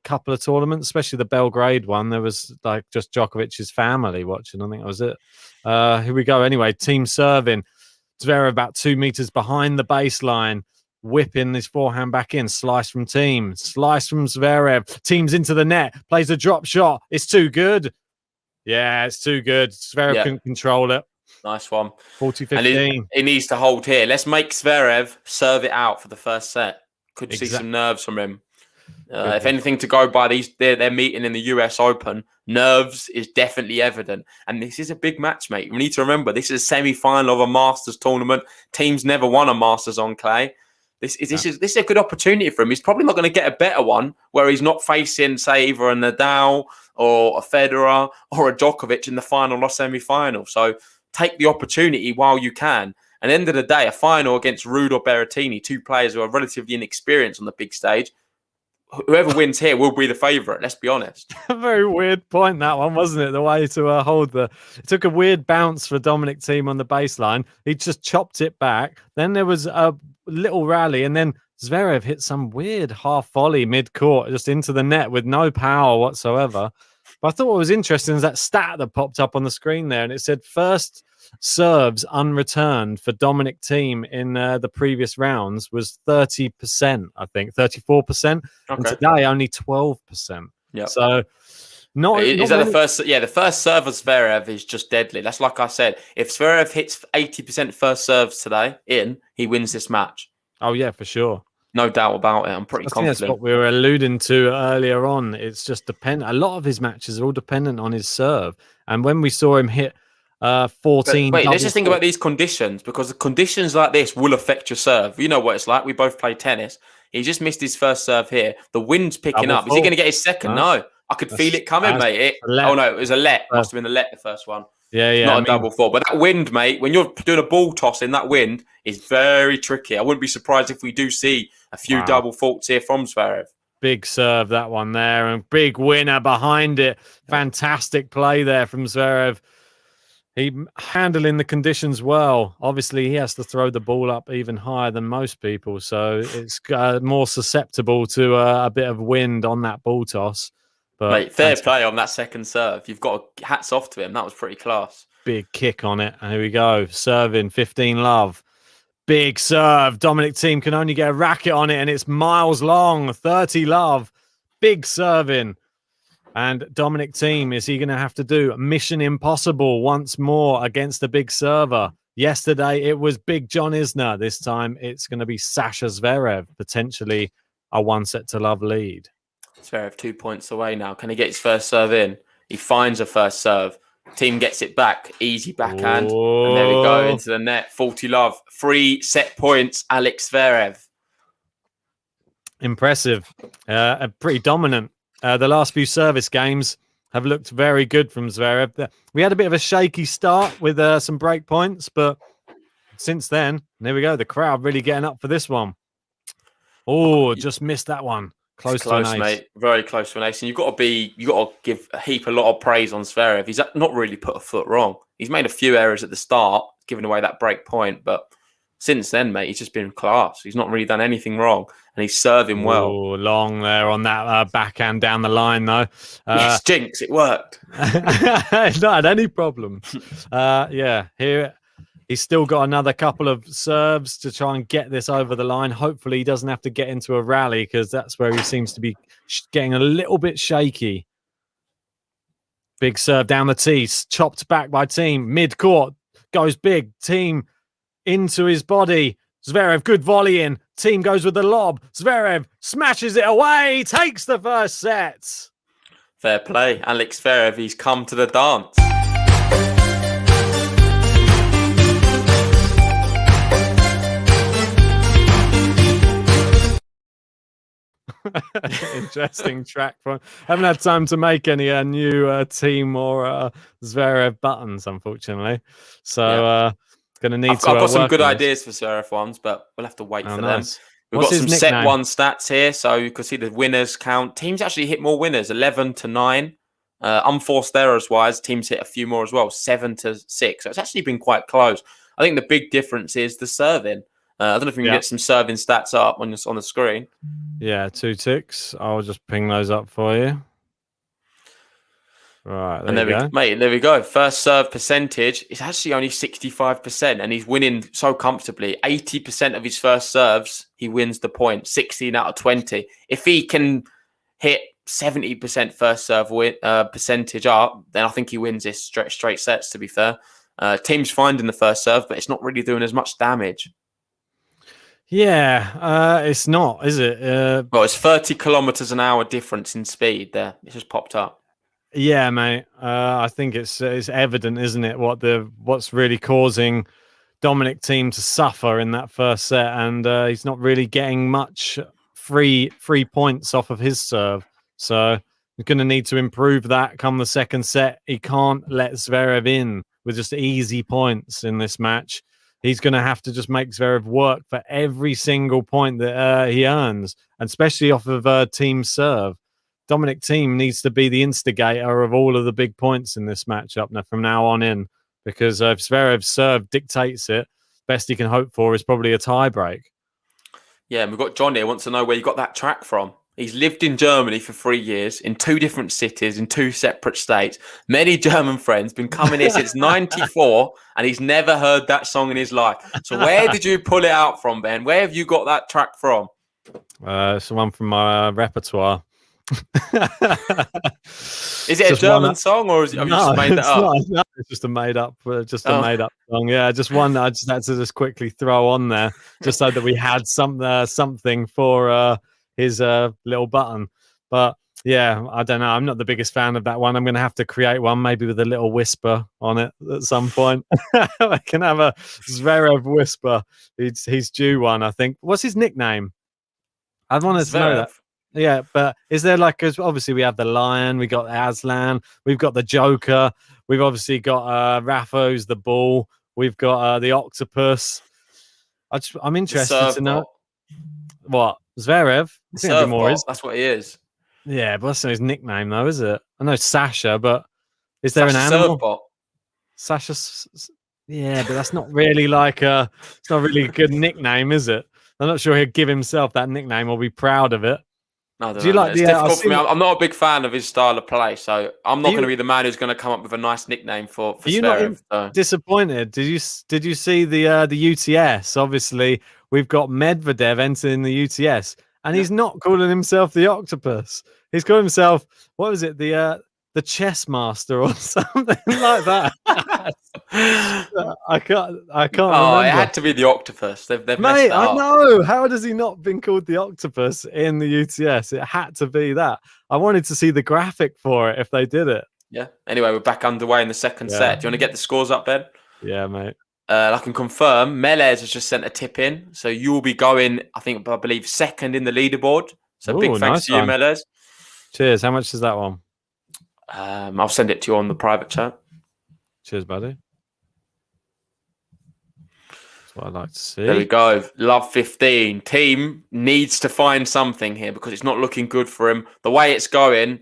couple of tournaments, especially the Belgrade one. There was like just Djokovic's family watching. I think that was it. Here we go. Anyway, Thiem serving. Zverev about 2 meters behind the baseline. Whipping his forehand back in. Slice from Thiem. Slice from Zverev. Thiem's into the net. Plays a drop shot. It's too good. Yeah, it's too good. Zverev couldn't control it. Nice one. 40-15. And he needs to hold here. Let's make Zverev serve it out for the first set. Could see some nerves from him. If anything to go by, they're meeting in the US Open. Nerves is definitely evident. And this is a big match, mate. We need to remember, this is a semi-final of a Masters tournament. Thiem's never won a Masters on clay. This is a good opportunity for him. He's probably not going to get a better one where he's not facing, say, either a Nadal or a Federer or a Djokovic in the final or semi-final. So take the opportunity while you can. At the end of the day, a final against Ruud or Berrettini, two players who are relatively inexperienced on the big stage, whoever wins here will be the favourite, let's be honest. A very weird point, that one, wasn't it? The way to hold it took a weird bounce for Dominic Thiem on the baseline. He just chopped it back. Then there was a little rally, and then Zverev hit some weird half volley mid-court just into the net with no power whatsoever. But I thought what was interesting is that stat that popped up on the screen there, and it said first serves unreturned for Dominic Thiem in the previous rounds was 30%, I think, 34%. And today only 12%. Yeah. So the first? Yeah, the first serve of Zverev is just deadly. That's like I said. If Zverev hits 80% first serves today he wins this match. Oh yeah, for sure. No doubt about it. I'm pretty confident. That's what we were alluding to earlier on. It's just dependent. A lot of his matches are all dependent on his serve. And when we saw him hit 14... But wait, let's just think about these conditions, because the conditions like this will affect your serve. You know what it's like. We both play tennis. He just missed his first serve here. The wind's picking up. Is he going to get his second? No. I could feel it coming, mate. Oh, no, it was a let. Must have been a let, the first one. Yeah. Not a double fault. But that wind, mate, when you're doing a ball toss in that wind, is very tricky. I wouldn't be surprised if we do see a few double faults here from Zverev. Big serve, that one there, and big winner behind it. Fantastic play there from Zverev. He handling the conditions well. Obviously, he has to throw the ball up even higher than most people, so it's more susceptible to a bit of wind on that ball toss. But mate, fair play on that second serve. You've got hats off to him. That was pretty class. Big kick on it. And here we go. Serving 15 love. Big serve. Dominic Thiem can only get a racket on it, and it's miles long. 30 love. Big serving. And Dominic Thiem, is he going to have to do mission impossible once more against a big server? Yesterday, it was Big John Isner. This time, it's going to be Sasha Zverev, potentially a 1-set-to-love lead. Zverev 2 points away now. Can he get his first serve in? He finds a first serve. Thiem gets it back. Easy backhand. Whoa. And there we go, into the net. 40 love. 3 set points, Alex Zverev. Impressive. Pretty dominant. The last few service games have looked very good from Zverev. We had a bit of a shaky start with some break points, but since then, there we go. The crowd really getting up for this one. Oh, just missed that one. Close to an ace. Mate. Very close to an ace. And you've got to give a lot of praise on Zverev. He's not really put a foot wrong. He's made a few errors at the start, giving away that break point, but since then, mate, he's just been class. He's not really done anything wrong, and he's serving well. Oh, long there on that backhand down the line, though. Yes, jinx, it worked. He's not had any problems. Here he's still got another couple of serves to try and get this over the line. Hopefully, he doesn't have to get into a rally because that's where he seems to be getting a little bit shaky. Big serve down the tee, chopped back by Thiem. Mid-court, goes big. Thiem into his body. Zverev, good volley in. Thiem goes with the lob. Zverev smashes it away. Takes the first set. Fair play. Alex Zverev, he's come to the dance. Interesting track. Haven't had time to make any new Thiem or Zverev buttons, unfortunately. So going to need I've got some good on ideas for Zverev ones, but we'll have to wait for them. We've What's got some his set nickname? one stats here, so you can see the winners count. Teams actually hit more winners, 11-9. Unforced errors wise, teams hit a few more as well, 7-6. So it's actually been quite close. I think the big difference is the serving. I don't know if we can get some serving stats up on the screen. Yeah, 2 ticks. I'll just ping those up for you. Right, there we go. Mate, there we go. First serve percentage is actually only 65%, and he's winning so comfortably. 80% of his first serves, he wins the point, 16 out of 20. If he can hit 70% first serve percentage up, then I think he wins this straight sets, to be fair. Team's finding the first serve, but it's not really doing as much damage. Yeah, it's not, is it? Well, it's 30 kilometers an hour difference in speed there. It just popped up. Yeah, mate. I think it's evident, isn't it? What's really causing Dominic Thiem to suffer in that first set, and he's not really getting much free points off of his serve. So he's going to need to improve that come the second set. He can't let Zverev in with just easy points in this match. He's going to have to just make Zverev work for every single point that he earns, and especially off of Thiem's serve. Dominic Thiem needs to be the instigator of all of the big points in this matchup from now on in, because if Zverev's serve dictates it, best he can hope for is probably a tie break. Yeah, and we've got John here wants to know where you got that track from. He's lived in Germany for 3 years, in 2 different cities, in 2 separate states. Many German friends, been coming here since 94, and he's never heard that song in his life. So where did you pull it out from, Ben? Where have you got that track from? It's the one from my repertoire. Is it a German song, or have you just made that up? No, it's just a made up song. Yeah, just one I just had to quickly throw on there, just so that we had something for his little button. But yeah, I don't know. I'm not the biggest fan of that one. I'm going to have to create one, maybe with a little whisper on it at some point. I can have a Zverev whisper. He's due one, I think. What's his nickname? I wanted to know that. Yeah, but is there because obviously we have the lion, we got Aslan, we've got the Joker, we've obviously got Rafa, who's the bull, we've got the octopus. I'm interested to know what Zverev. That's what he is. Yeah, but that's not his nickname though, is it? I know Sasha, but is there an animal? Surfbot. Sasha. Yeah, but that's not really it's not really a good nickname, is it? I'm not sure he'd give himself that nickname or be proud of it. Do you like difficult for me. I'm not a big fan of his style of play, so I'm not going to be the man who's going to come up with a nice nickname for Zverev. Not disappointed? Did you see the UTS? Obviously, we've got Medvedev entering the UTS, and he's not calling himself the Octopus. He's calling himself, what was it, the chess master or something like that. I can't remember. It had to be the Octopus. They've Mate, messed it up. I know. How has he not been called the Octopus in the UTS? It had to be that. I wanted to see the graphic for it if they did it. Yeah. Anyway, we're back underway in the second set. Do you want to get the scores up, Ben? Yeah, mate. I can confirm Melez has just sent a tip in. So you will be going, I believe, second in the leaderboard. So big thanks to you, Melez. Cheers. How much is that one? I'll send it to you on the private chat. Cheers, buddy. That's what I'd like to see. There we go. Love 15. Thiem needs to find something here because it's not looking good for him. The way it's going,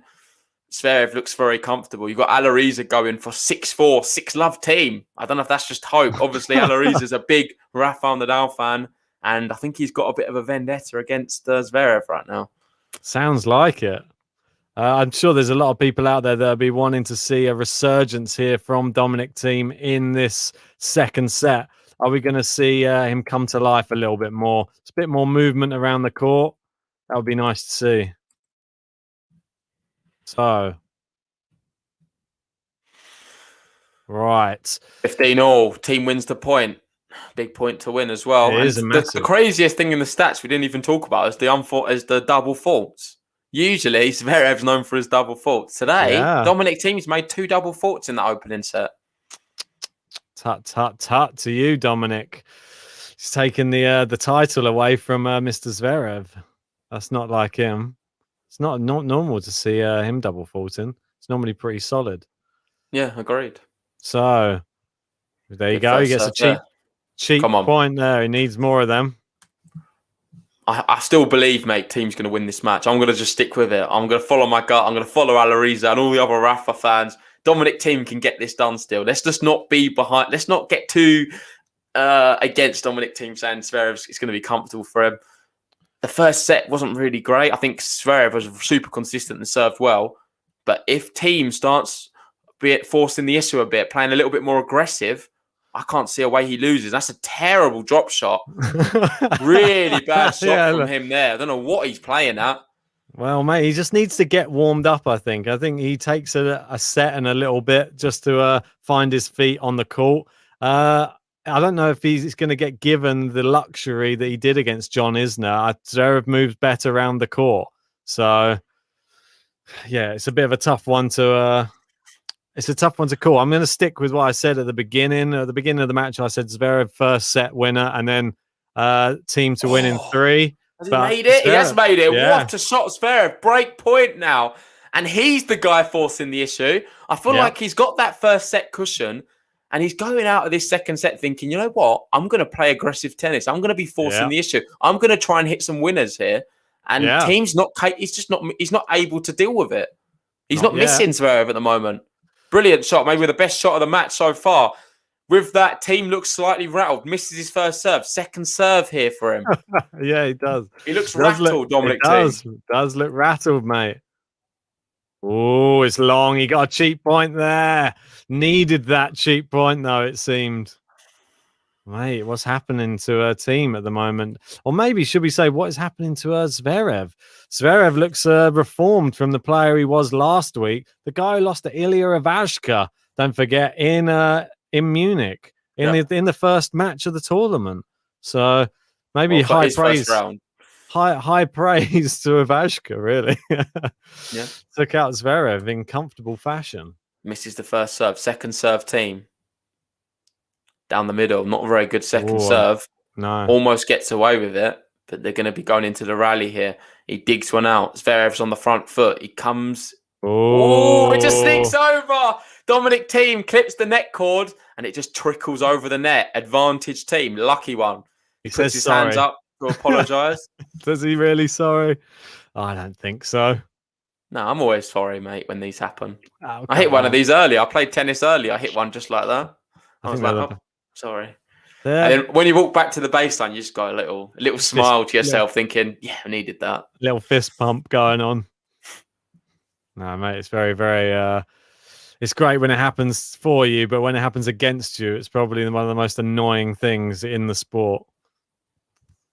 Zverev looks very comfortable. You've got Alariza going for 6-4, 6-love Thiem. I don't know if that's just hope. Obviously, Alariza's a big Rafael Nadal fan, and I think he's got a bit of a vendetta against Zverev right now. Sounds like it. I'm sure there's a lot of people out there that'll be wanting to see a resurgence here from Dominic Thiem in this second set. Are we going to see him come to life a little bit more? It's a bit more movement around the court. That would be nice to see. So, right. 15-all. Thiem wins the point. Big point to win as well. It is a massive. The craziest thing in the stats we didn't even talk about is the double faults. Usually, Zverev's known for his double faults. Today, Dominic Thiem's made 2 double faults in that opening set. Tut, tut, tut to you, Dominic. He's taken the title away from Mr. Zverev. That's not like him. It's not normal to see him double faulting. It's normally pretty solid. Yeah, agreed. So, there you go. He gets a cheap point there. He needs more of them. I still believe, mate, Thiem's going to win this match. I'm going to just stick with it. I'm going to follow my gut. I'm going to follow Alariza and all the other Rafa fans. Dominic Thiem can get this done still. Let's just not be behind. Let's not get too against Dominic Thiem saying Zverev is going to be comfortable for him. The first set wasn't really great. I think Zverev was super consistent and served well. But if Thiem starts forcing the issue a bit, playing a little bit more aggressive, I can't see a way he loses. That's a terrible drop shot. Really bad shot from him there. I don't know what he's playing at. Well, mate, he just needs to get warmed up, I think. I think he takes a set and a little bit just to find his feet on the court. I don't know if he's going to get given the luxury that he did against John Isner. Zverev moves better around the court. So, yeah, it's a bit of a tough one to... It's a tough one to call. I'm going to stick with what I said at the beginning. At the beginning of the match, I said Zverev first set winner and then Thiem to win in 3. Has he made it? Zverev, he has made it. Yeah. What a shot, Zverev. Break point now. And he's the guy forcing the issue. I feel like he's got that first set cushion and he's going out of this second set thinking, you know what? I'm going to play aggressive tennis. I'm going to be forcing the issue. I'm going to try and hit some winners here. And Thiem's not, he's not able to deal with it. He's not missing Zverev at the moment. Brilliant shot, maybe the best shot of the match so far. With that, Thiem looks slightly rattled. Misses his first serve. Second serve here for him. Yeah, he does. He looks rattled, Dominic Thiem. Does look rattled, mate. Oh, it's long. He got a cheap point there. Needed that cheap point, though, it seemed. Mate, what's happening to Thiem at the moment? Or maybe, should we say, what is happening to Zverev? Zverev looks reformed from the player he was last week. The guy who lost to Ilya Ivashka, don't forget, in Munich, in the first match of the tournament. So maybe high praise to Ivashka, really. Took out Zverev in comfortable fashion. Misses the first serve. Second serve Thiem. Down the middle. Not a very good second serve. No. Almost gets away with it, but they're going to be going into the rally here. He digs one out. Zverev's on the front foot. He comes. Oh, it just sneaks over. Dominic Thiem clips the net cord and it just trickles over the net. Advantage Thiem. Lucky one. He puts his hands up to apologise. Does he really sorry? I don't think so. No, I'm always sorry, mate, when these happen. Oh, I hit one of these earlier. I played tennis earlier. I hit one just like that. I was like, oh, sorry. Yeah. And then when you walk back to the baseline, you just got a little smile to yourself thinking, yeah, I needed that. Little fist pump going on. No, mate, it's very, very... it's great when it happens for you, but when it happens against you, it's probably one of the most annoying things in the sport.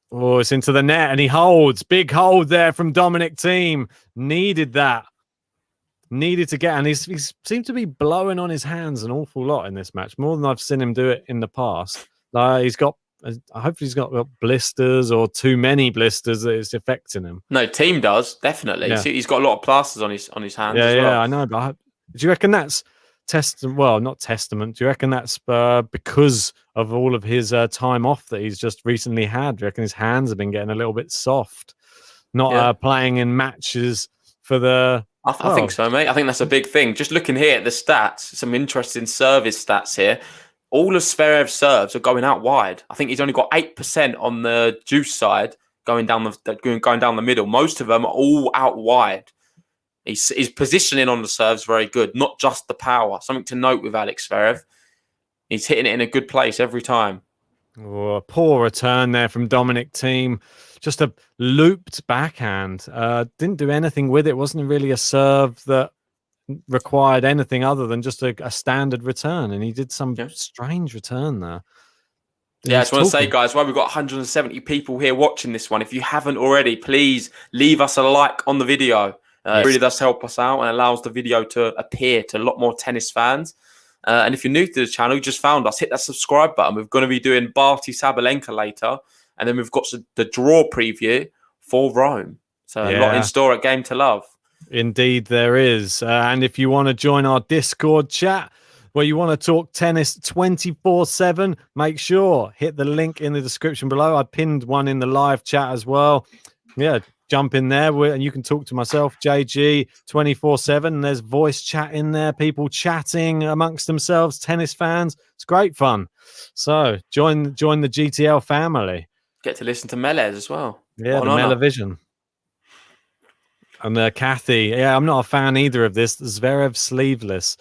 Oh, it's into the net, and he holds. Big hold there from Dominic Thiem. Needed that. Needed to get, and he seemed to be blowing on his hands an awful lot in this match, more than I've seen him do it in the past. He's got, hopefully he's got blisters or too many blisters that it's affecting him. No, Thiem does, definitely. Yeah. He's got a lot of plasters on his hands as well. Yeah, I know, but do you reckon that's not testament? Do you reckon that's because of all of his time off that he's just recently had? Do you reckon his hands have been getting a little bit soft? Not playing in matches for the... I think so, mate. I think that's a big thing. Just looking here at the stats, some interesting service stats here. all of Zverev's serves are going out wide. I think he's only got 8% on the juice side going down the middle. Most of them are all out wide. His positioning on the serve's very good, not just the power. Something to note with Alex Zverev. He's hitting it in a good place every time. Oh, a poor return there from Dominic Thiem. Just a looped backhand. Didn't do anything with it. Wasn't really a serve that required anything other than just a standard return. And he did some strange return there. Yeah, I just want to say, guys, we've got 170 people here watching this one. If you haven't already, please leave us a like on the video. It really does help us out and allows the video to appear to a lot more tennis fans. And if you're new to the channel, you just found us, hit that subscribe button. We're going to be doing Barty Sabalenka later. And then we've got the draw preview for Rome. So a lot in store at Game to Love. Indeed, there is. And if you want to join our Discord chat, where you want to talk tennis 24/7, make sure hit the link in the description below. I pinned one in the live chat as well. Yeah, jump in there and you can talk to myself, JG, 24/7. And there's voice chat in there, people chatting amongst themselves, tennis fans. It's great fun. So join the GTL family. Get to listen to Melez as well. Yeah, the Melavision. And Kathy, I'm not a fan either of this. Zverev sleeveless.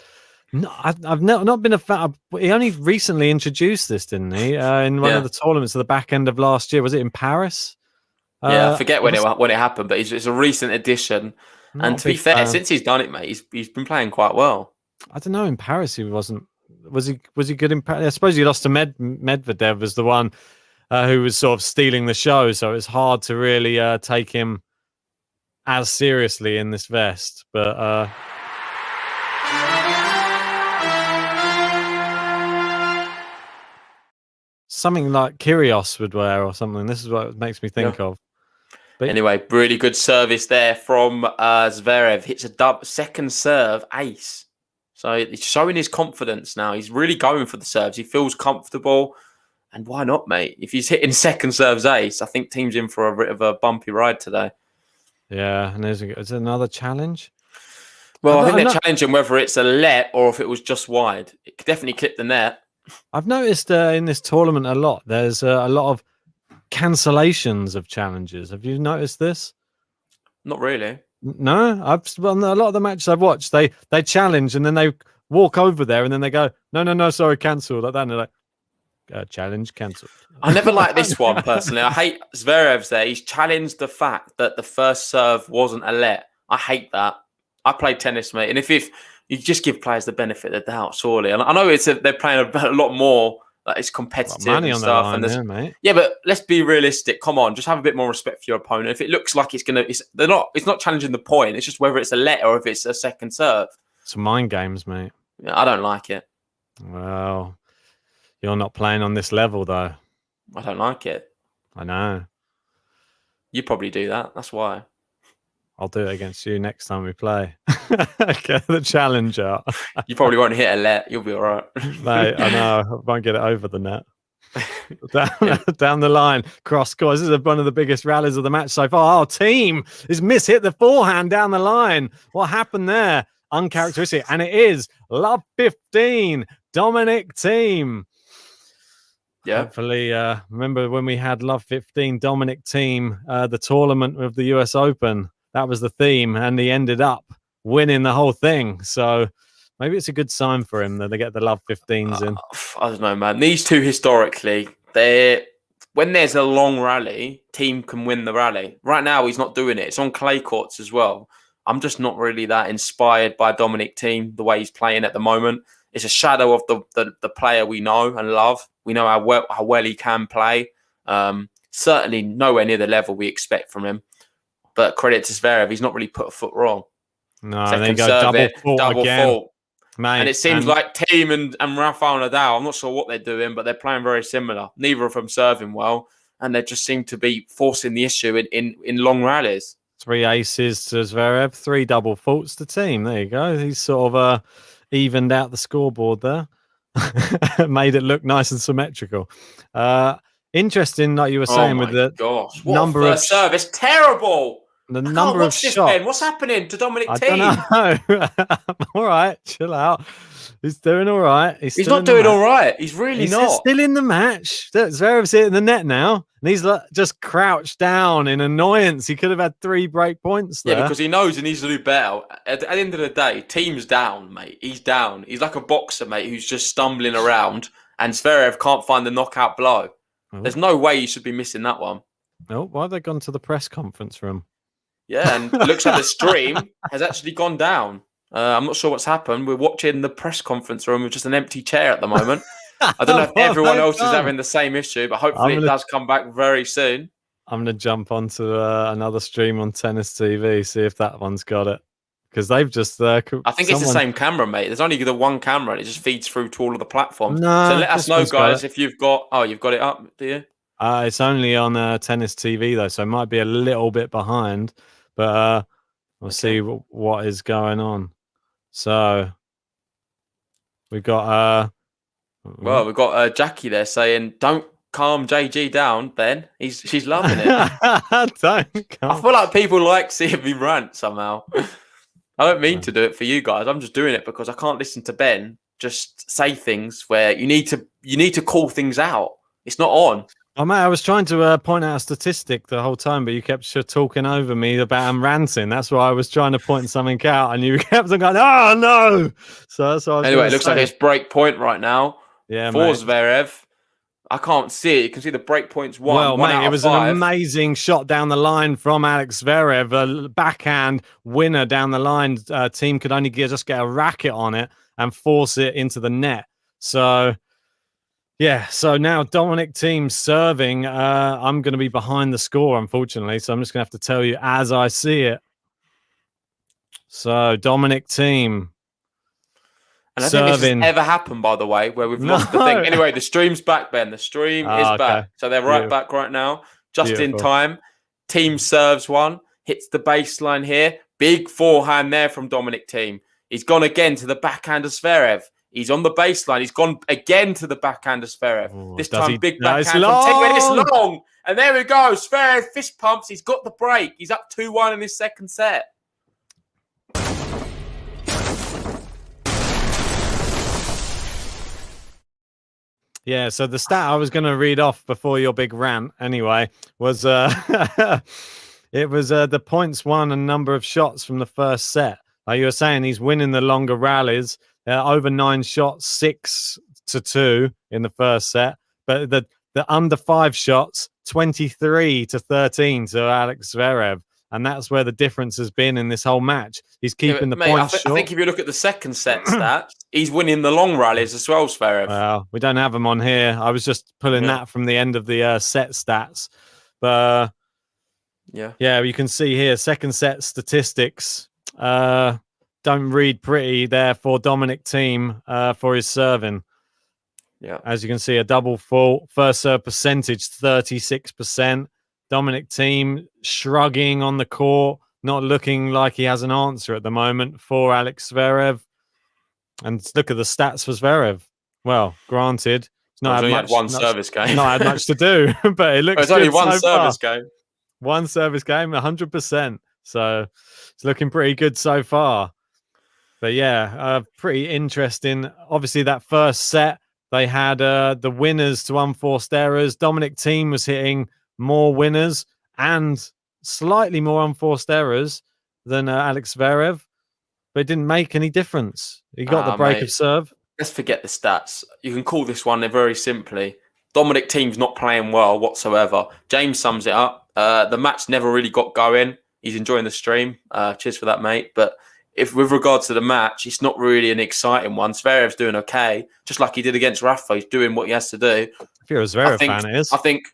No, I've not been a fan. He only recently introduced this, didn't he? In one of the tournaments at the back end of last year. Was it in Paris? I forget when it happened, but it's a recent addition. And to be fair, since he's done it, mate, he's been playing quite well. I don't know. In Paris, he wasn't. Was he good in Paris? I suppose he lost to Medvedev as the one who was sort of stealing the show. So it's hard to really take him as seriously in this vest, but. Something like Kyrgios would wear or something. This is what it makes me think of. But anyway, really good service there from Zverev. Hits a second serve ace. So he's showing his confidence now. He's really going for the serves. He feels comfortable. And why not, mate? If he's hitting second serves ace, I think Thiem's in for a bit of a bumpy ride today. Yeah, and there's another challenge. Well, I think they're challenging whether it's a let or if it was just wide. It could definitely clip the net. I've noticed in this tournament a lot. There's a lot of cancellations of challenges. Have you noticed this? Not really. No, a lot of the matches I've watched, they challenge and then they walk over there and then they go, no, sorry, cancel like that. And they're like, challenge cancelled. I never like this one personally. I hate Zverev's there. He's challenged the fact that the first serve wasn't a let. I hate that. I play tennis, mate, and if you just give players the benefit of the doubt, surely. And I know they're playing a lot more. Like it's competitive money and on stuff. The line, mate. Yeah, but let's be realistic. Come on, just have a bit more respect for your opponent. If it looks like it's not challenging the point. It's just whether it's a let or if it's a second serve. It's mind games, mate. Yeah, I don't like it. Well, you're not playing on this level, though. I don't like it. I know. You probably do that. That's why. I'll do it against you next time we play. Get the challenge out. You probably won't hit a let. You'll be all right. Mate, I know. I won't get it over the net. Down the line. Cross course. This is one of the biggest rallies of the match so far. Our team is mishit the forehand down the line. What happened there? Uncharacteristic. And it is love 15. Dominic Thiem. Yeah. Hopefully, remember when we had love 15 Dominic Thiem, the tournament of the US Open. That was the theme, and he ended up winning the whole thing. So maybe it's a good sign for him that they get the love 15s in. I don't know, man. These two historically, when there's a long rally, Thiem can win the rally. Right now, he's not doing it. It's on clay courts as well. I'm just not really that inspired by Dominic Thiem, the way he's playing at the moment. It's a shadow of the player we know and love. We know how well he can play. Certainly nowhere near the level we expect from him. But credit to Zverev, he's not really put a foot wrong. No, they go double fault. Mate, and it seems like Thiem and Rafael Nadal, I'm not sure what they're doing, but they're playing very similar. Neither of them serving well, and they just seem to be forcing the issue in long rallies. 3 aces to Zverev, 3 double faults to Thiem. There you go. He's sort of evened out the scoreboard there. Made it look nice and symmetrical. Interesting, like you were saying, with the number of serve. It's terrible. The I can't number of watch this, shots. Ben. What's happening to Dominic I Thiem? don't know. All right, chill out. He's doing all right. He's not doing all right. He's really He's not. still in the match. Zverev's hitting the net now, and he's just crouched down in annoyance. He could have had 3 break points there. Yeah, because he knows he needs to do better. At the end of the day, Thiem's down, mate. He's down. He's like a boxer, mate, who's just stumbling around, and Zverev can't find the knockout blow. There's no way you should be missing that one. Oh, why have they gone to the press conference room? Yeah, and it looks like the stream has actually gone down. I'm not sure what's happened. We're watching the press conference room with just an empty chair at the moment. I don't know if everyone else is having the same issue, but hopefully it does come back very soon. I'm going to jump onto another stream on Tennis TV, see if that one's got it. Because they've just... I think it's the same camera, mate. There's only the one camera, and it just feeds through to all of the platforms. No, so let us know, guys, if you've got... Oh, you've got it up, do you? It's only on Tennis TV, though, so it might be a little bit behind. But we'll see what is going on. So we've got... Well, we've got Jackie there saying, don't calm JG down, Ben. She's loving it. I feel like people like seeing me rant somehow. I don't mean to do it for you guys. I'm just doing it because I can't listen to Ben just say things where you need to call things out. It's not on. Oh, mate, I was trying to point out a statistic the whole time, but you kept talking over me about I'm ranting. That's why I was trying to point something out, and you kept on going, "Oh no!" So that's what I was anyway, it looks like it's break point right now. Yeah, for Zverev. I can't see it. You can see the break points one. Well, one mate, it was 5. an amazing shot down the line from Alex Zverev, a backhand winner down the line. Team could only just get a racket on it and force it into the net. So. Yeah, so now Dominic Thiem serving. I'm going to be behind the score, unfortunately, so I'm just going to have to tell you as I see it. So Dominic Thiem. And I think this has ever happened, by the way, where we've lost the thing. Anyway, the stream's back, Ben. The stream is back. So they're right back right now, just in time. Thiem serves one, hits the baseline here. Big forehand there from Dominic Thiem. He's gone again to the backhand of Zverev. He's on the baseline. He's gone again to the backhand of Zverev. This time, big backhand from Thiem. It's long. And there we go. Zverev fist pumps. He's got the break. He's up 2-1 in his second set. Yeah, so the stat I was going to read off before your big rant, anyway, was it was the points won and number of shots from the first set. Like you were saying, he's winning the longer rallies. Over 9 shots, 6-2 in the first set. But the under 5 shots, 23-13 to Alex Zverev. And that's where the difference has been in this whole match. He's keeping the points short. I think if you look at the second set stats, he's winning the long rallies as well, Zverev. Well, we don't have them on here. I was just pulling that from the end of the set stats. But yeah, you can see here, second set statistics. Don't read pretty there for Dominic Thiem for his serving. Yeah, as you can see, a double fault. First serve percentage 36%. Dominic Thiem shrugging on the court, not looking like he has an answer at the moment for Alex Zverev. And look at the stats for Zverev. Well, granted, it's not had much. One service game. Not had much to do, but it looks. It's only one service game. One service game, 100%. So it's looking pretty good so far. But yeah, pretty interesting. Obviously, that first set, they had the winners to unforced errors. Dominic Thiem was hitting more winners and slightly more unforced errors than Alex Zverev, but it didn't make any difference. He got the break of serve. Let's forget the stats. You can call this one very simply. Dominic Thiem's not playing well whatsoever. James sums it up. The match never really got going. He's enjoying the stream. Cheers for that, mate. But if with regards to the match, it's not really an exciting one. Zverev's doing okay, just like he did against Rafa. He's doing what he has to do. If you're a Zverev fan, it is. I think.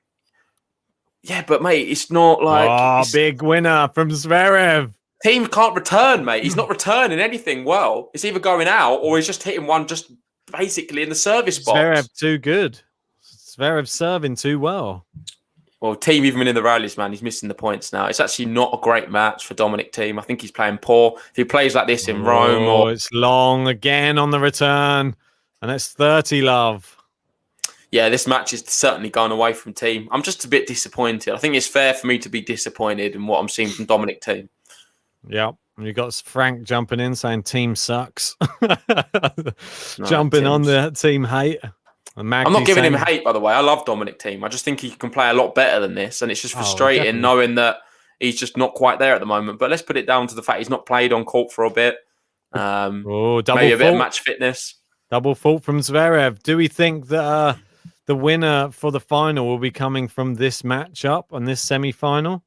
Yeah, but mate, it's not like big winner from Zverev. Thiem can't return, mate. He's not returning anything well. It's either going out or he's just hitting one just basically in the service box. Zverev too good. Zverev serving too well. Well, Thiem even in the rallies, man, he's missing the points now. It's actually not a great match for Dominic Thiem. I think he's playing poor. If he plays like this in Rome, it's long again on the return, and it's 30 love. Yeah, this match is certainly going away from Thiem. I'm just a bit disappointed. I think it's fair for me to be disappointed in what I'm seeing from Dominic Thiem. Yeah. And you got Frank jumping in saying Thiem sucks. No, jumping on Thiem's- the team hate. And Magdi I'm not giving him saying- hate, by the way. I love Dominic Thiem. I just think he can play a lot better than this. And it's just frustrating definitely. knowing that he's just not quite there at the moment. But let's put it down to the fact he's not played on court for a bit. double Maybe a bit of fault. match fitness. Double fault from Zverev. Do we think that the winner for the final will be coming from this matchup and this semi-final?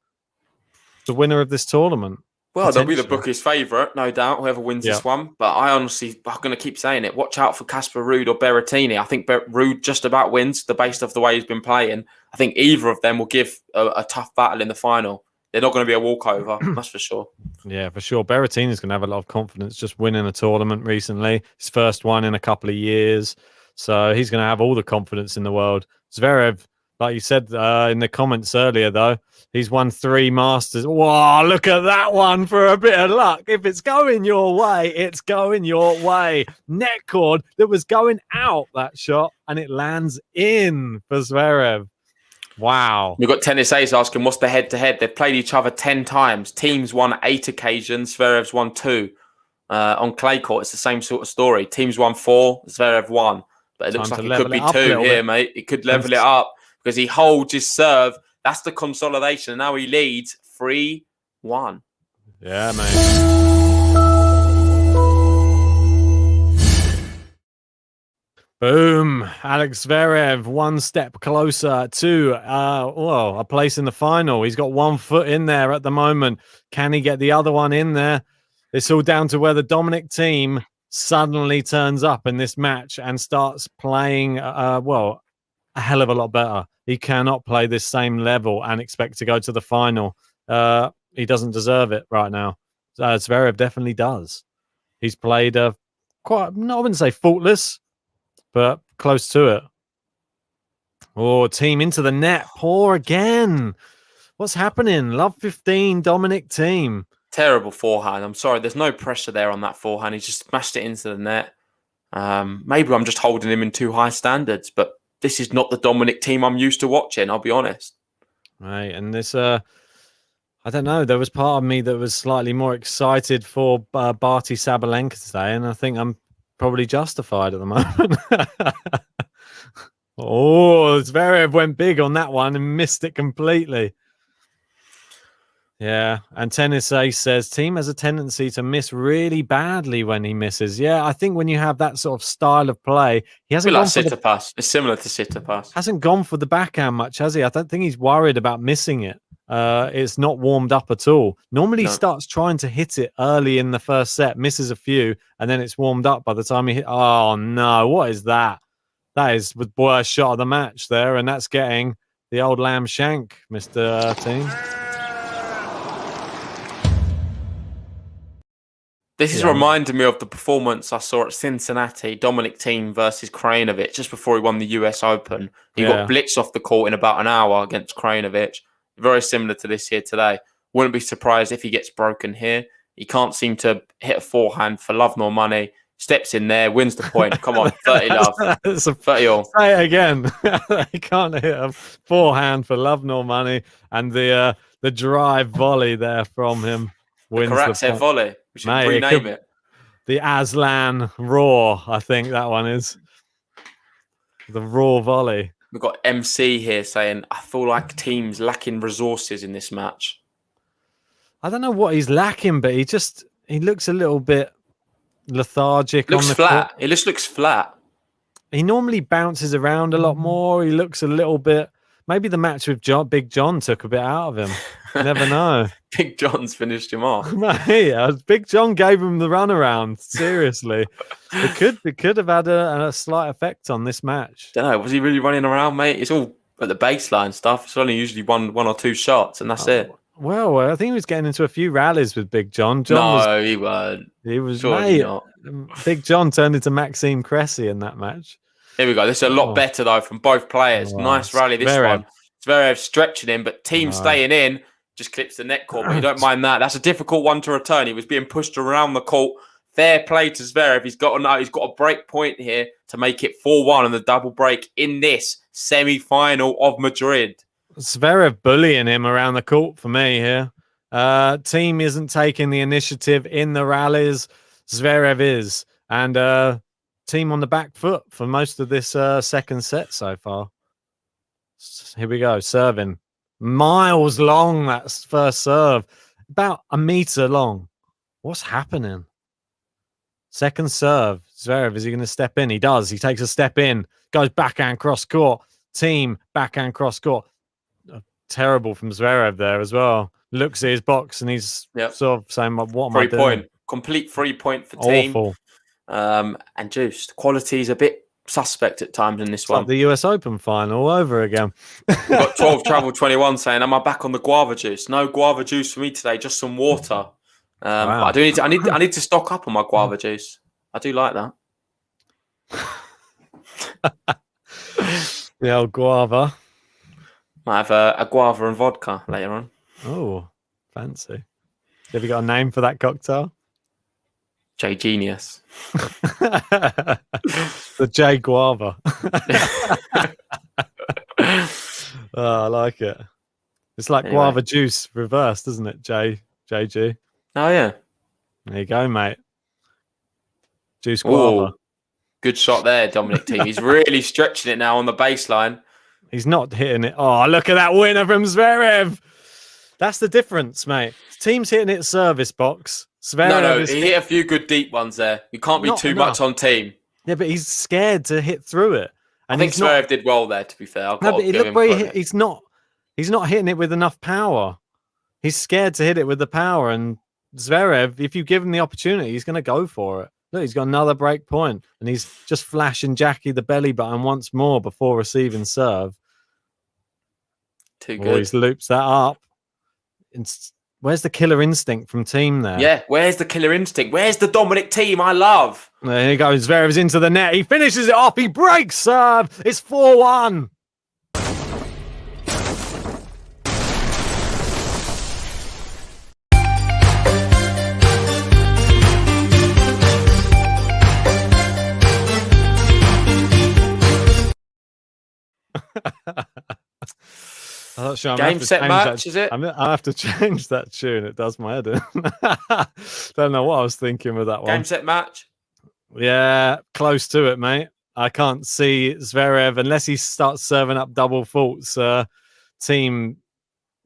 The winner of this tournament? Well, they'll be the Potentially. bookie's favourite, no doubt, whoever wins Yeah. this one. But I'm going to keep saying it. Watch out for Casper Ruud or Berrettini. I think Ruud just about wins, based off the way he's been playing. I think either of them will give a tough battle in the final. They're not going to be a walkover, that's for sure. Yeah, for sure. Berrettini's going to have a lot of confidence just winning a tournament recently. His first one in a couple of years. So he's going to have all the confidence in the world. Zverev, like you said in the comments earlier, though, he's won 3 Masters. Wow, look at that one for a bit of luck. If it's going your way, it's going your way. Net cord that was going out, that shot, and it lands in for Zverev. Wow. We've got Tennis Ace asking, what's the head-to-head? They've played each other 10 times. Thiem's won 8 occasions. Zverev's won 2. On clay court, it's the same sort of story. Thiem's won 4. Zverev 1. But it looks Time like to it could level be it up a 2 little here, bit. mate. It could level it up because he holds his serve. That's the consolidation. And now he leads 3-1. Yeah, mate. Boom. Alex Zverev, 1 step closer to a place in the final. He's got 1 foot in there at the moment. Can he get the other one in there? It's all down to whether Dominic Thiem suddenly turns up in this match and starts playing, a hell of a lot better. He cannot play this same level and expect to go to the final. He doesn't deserve it right now. Zverev definitely does. He's played I wouldn't say faultless, but close to it. Oh, Thiem into the net. Poor again. What's happening? Love 15, Dominic Thiem. Terrible forehand. I'm sorry. There's no pressure there on that forehand. He just smashed it into the net. Maybe I'm just holding him in too high standards, but this is not the Dominic Thiem I'm used to watching, I'll be honest. Right, and this, I don't know, there was part of me that was slightly more excited for Barty Sabalenka today, and I think I'm probably justified at the moment. Oh, Zverev went big on that one and missed it completely. Yeah, and Tennis Ace says Thiem has a tendency to miss really badly when he misses. Yeah, I think when you have that sort of style of play, he hasn't Like gone for the, Tsitsipas. It's similar to Tsitsipas. hasn't gone for the backhand much, has he? I don't think he's worried about missing it. It's not warmed up at all. Normally he starts trying to hit it early in the first set, misses a few, and then it's warmed up by the time he hit. Oh no, what is that? That is the worst shot of the match there, and that's getting the old lamb shank, Mr. Thiem. This is reminding me of the performance I saw at Cincinnati, Dominic Thiem versus Krajinovic, just before he won the US Open. He got blitzed off the court in about an hour against Krajinovic. Very similar to this here today. Wouldn't be surprised if he gets broken here. He can't seem to hit a forehand for love nor money. Steps in there, wins the point. Come on, 30 love. 30 all. Say it again. He can't hit a forehand for love nor money. And the drive volley there from him wins the Karatsev point. volley. We should Mate, rename it. The Aslan Raw, I think that one is. The Raw volley. We've got MC here saying, I feel like Thiem's lacking resources in this match. I don't know what he's lacking, but he looks a little bit lethargic. Looks on the flat. court. It just looks flat. He normally bounces around a lot more. He looks a little bit. Maybe the match with Big John took a bit out of him. You never know. Big John's finished him off. Mate, Big John gave him the runaround. Seriously, it could have had a slight effect on this match. Don't know. Was he really running around, mate? It's all at the baseline stuff. It's only usually one or two shots, and that's it. Well, I think he was getting into a few rallies with Big John. He weren't. He was. Surely mate, not. Big John turned into Maxime Cressy in that match. Here we go. This is a lot better though from both players. Nice rally. This one. Zverev stretching him, but Thiem staying in. Just clips the net cord, but you don't mind that. That's a difficult one to return. He was being pushed around the court Fair play to Zverev. He's got a break point here to make it 4-1 on the double break in this semi-final of Madrid. Zverev bullying him around the court for me here. Thiem isn't taking the initiative in the rallies. Zverev is. And Thiem on the back foot for most of this second set so far. Here we go. Serving. Miles long, that first serve. About a meter long. What's happening? Second serve. Zverev, is he going to step in? He does. He takes a step in. Goes backhand cross court. Thiem, backhand cross court. Terrible from Zverev there as well. Looks at his box and he's sort of saying, what am I doing? Complete 3 point for Thiem. Awful. And just quality is a bit suspect at times in this one. Like the US Open final all over again. We've got 12 Travel 21 saying, am I back on the guava juice? No guava juice for me today, just some water. Wow. But I need to stock up on my guava juice. I do like that. The old guava. Might have a guava and vodka later on. Oh, fancy. Have you got a name for that cocktail? J Genius. The J Guava. Oh, I like it. It's like guava juice reversed, isn't it? JG. Oh, yeah. There you go, mate. Juice guava. Ooh, good shot there, Dominic Thiem. He's really stretching it now on the baseline. He's not hitting it. Oh, look at that winner from Zverev. That's the difference, mate. Thiem's hitting it service box. Zverev he hit a few good deep ones there. You can't be too much on Thiem. Yeah, but he's scared to hit through it. And I think Zverev did well there, to be fair. He's not hitting it with enough power. He's scared to hit it with the power. And Zverev, if you give him the opportunity, he's going to go for it. Look, he's got another break point, and he's just flashing Jackie the belly button once more before receiving serve. Too good. He's loops that up. Where's the killer instinct from Thiem there? Yeah, where's the killer instinct? Where's the Dominic Thiem I love? There he goes. Zverev's into the net. He finishes it off. He breaks serve. It's 4-1. I'm not sure. Game set match, is it? I have to change that tune. It does my head in. Don't know what I was thinking with that one. Game set match? Yeah, close to it, mate. I can't see Zverev unless he starts serving up double faults. Thiem,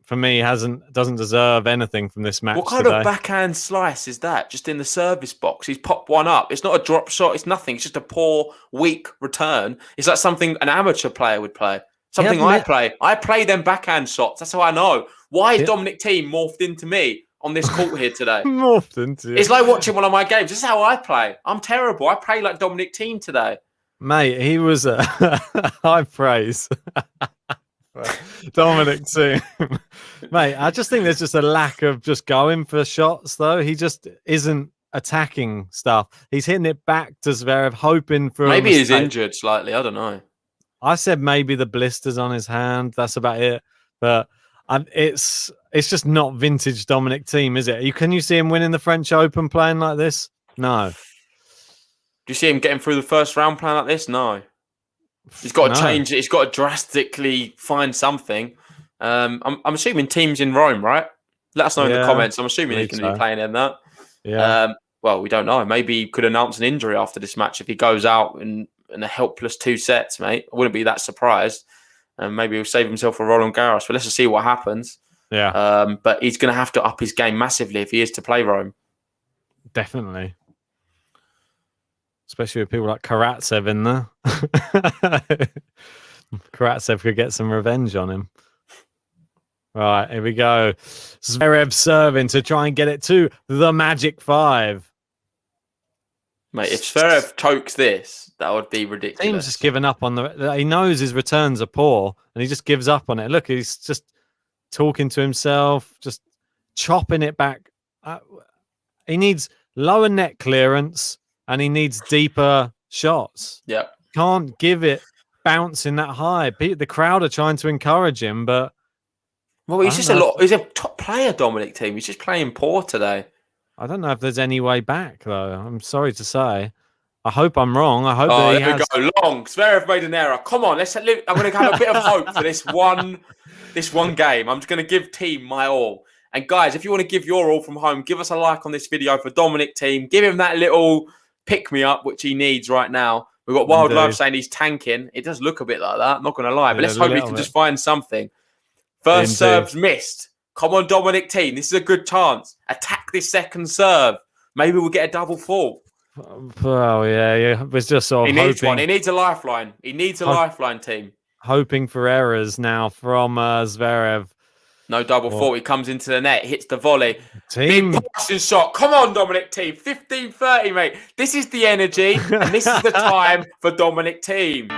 for me, doesn't deserve anything from this match. What kind of backhand slice is that? Just in the service box. He's popped one up. It's not a drop shot. It's nothing. It's just a poor, weak return. It's like something an amateur player would play. Something I play. I play them backhand shots. That's how I know. Why is Dominic Thiem morphed into me on this court here today? Morphed into you. It's like watching one of my games. This is how I play. I'm terrible. I play like Dominic Thiem today. Mate, he was high praise. Dominic Thiem. Mate, I just think there's just a lack of just going for shots, though. He just isn't attacking stuff. He's hitting it back to Zverev, hoping for maybe he's injured slightly. I don't know. I said maybe the blisters on his hand. That's about it. But it's just not vintage Dominic Thiem, is it? Can you see him winning the French Open playing like this? No. Do you see him getting through the first round playing like this? No. He's got to change it. He's got to drastically find something. I'm assuming Thiem's in Rome, right? Let us know in the comments. I'm assuming he's going to be playing in that. Yeah. Well, we don't know. Maybe he could announce an injury after this match if he goes out in a helpless 2 sets, mate. I wouldn't be that surprised. And maybe he'll save himself for Roland Garros. But let's just see what happens. Yeah. But he's going to have to up his game massively if he is to play Rome. Definitely. Especially with people like Karatsev in there. Karatsev could get some revenge on him. Right, here we go. Zverev serving to try and get it to the Magic 5. Mate, if Zverev chokes this, that would be ridiculous. Thiem's just given up on he knows his returns are poor, and he just gives up on it. Look, he's just talking to himself, just chopping it back. He needs lower net clearance, and he needs deeper shots. Yeah. Can't give it bouncing that high. The crowd are trying to encourage him, but... Well, he's a top player, Dominic Thiem. He's just playing poor today. I don't know if there's any way back, though. I'm sorry to say. I hope I'm wrong. I hope that Oh, he there has... we go. Long. Zverev made an error. Come on, let's. I'm going to have a bit of hope for this one game. I'm just going to give Thiem my all. And guys, if you want to give your all from home, give us a like on this video for Dominic Thiem. Give him that little pick me up, which he needs right now. We've got Wild Life saying he's tanking. It does look a bit like that. I'm not going to lie, but let's hope he can just find something. First serve's missed. Come on, Dominic Thiem. This is a good chance. Attack this second serve. Maybe we'll get a double fault. Oh, yeah. It was just sort of He needs one. He needs a lifeline. He needs a lifeline, Thiem. Hoping for errors now from Zverev. No double fault. He comes into the net, hits the volley. Thiem. Big passing shot. Come on, Dominic Thiem. 15-30, mate. This is the energy, and this is the time for Dominic Thiem.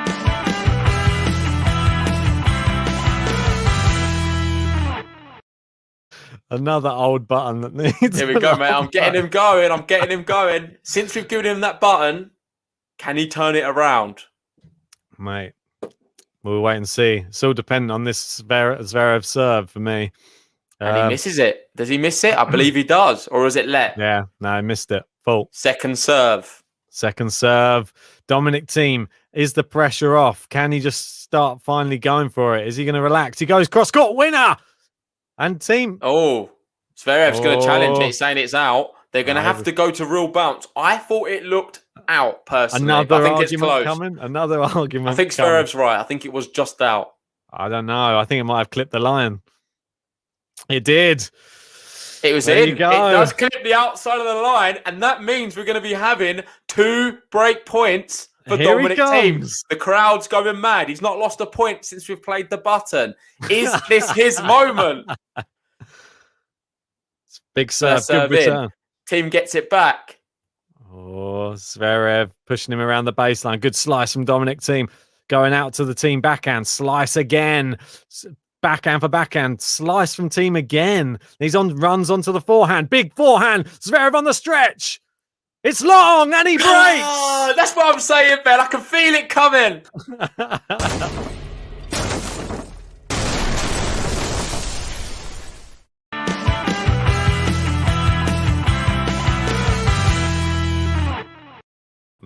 Another old button that needs... Here we go, mate. I'm getting him going. I'm getting him going. Since we've given him that button, can he turn it around? Mate, we'll wait and see. It's all dependent on this Zverev serve for me. And he misses it. Does he miss it? I believe he does. Or is it let? Yeah, no, I missed it. Fault. Second serve. Second serve. Dominic Thiem, is the pressure off? Can he just start finally going for it? Is he going to relax? He goes cross-court, winner! And Thiem... Oh, Zverev's going to challenge it, saying it's out. They're going to have to go to real bounce. I thought it looked out, personally. Another I think argument it's close. coming. Another argument. I think Zverev's right. I think it was just out. I don't know. I think it might have clipped the line. It did. It was there in. You go. It does clip the outside of the line, and that means we're going to be having 2 break points for Dominic Thiem. The crowd's going mad. He's not lost a point since we've played the button. Is this his moment? Big serve. Good return. Thiem gets it back. Oh, Zverev pushing him around the baseline. Good slice from Dominic Thiem. Going out to the Thiem backhand. Slice again. Backhand for backhand. Slice from Thiem again. He's runs onto the forehand. Big forehand. Zverev on the stretch. It's long and he breaks. Oh, that's what I'm saying, Ben. I can feel it coming.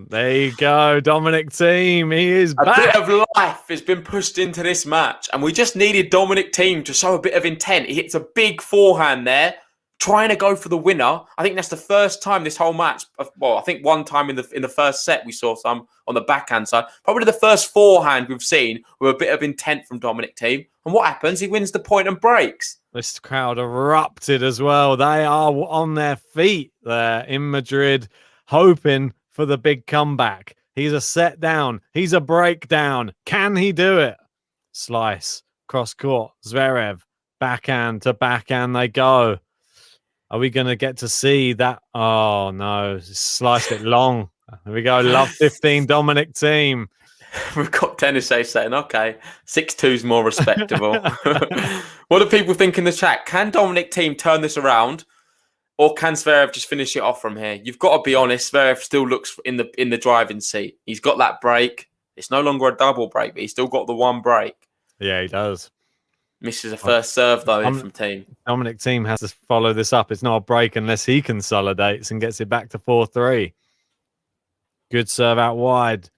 There you go, Dominic Thiem. He is back. A bit of life has been pushed into this match, and we just needed Dominic Thiem to show a bit of intent. He hits a big forehand there, trying to go for the winner. I think that's the first time this whole match. Well, I think one time in the first set we saw some on the backhand side. Probably the first forehand we've seen with a bit of intent from Dominic Thiem. And what happens? He wins the point and breaks. This crowd erupted as well. They are on their feet there in Madrid, hoping for the big comeback. He's a set down. He's a breakdown. Can he do it? Slice, cross court, Zverev, backhand to backhand they go. Are we going to get to see that? Oh, no. Sliced it long. There we go. Love 15, Dominic Thiem. We've got Tennis saying, okay, 6-2's more respectable. What do people think in the chat? Can Dominic Thiem turn this around? Or can Zverev just finish it off from here? You've got to be honest. Zverev still looks in the driving seat. He's got that break. It's no longer a double break, but he's still got the one break. Yeah, he does. Misses a first serve, though, from Thiem. Dominic Thiem has to follow this up. It's not a break unless he consolidates and gets it back to 4-3. Good serve out wide.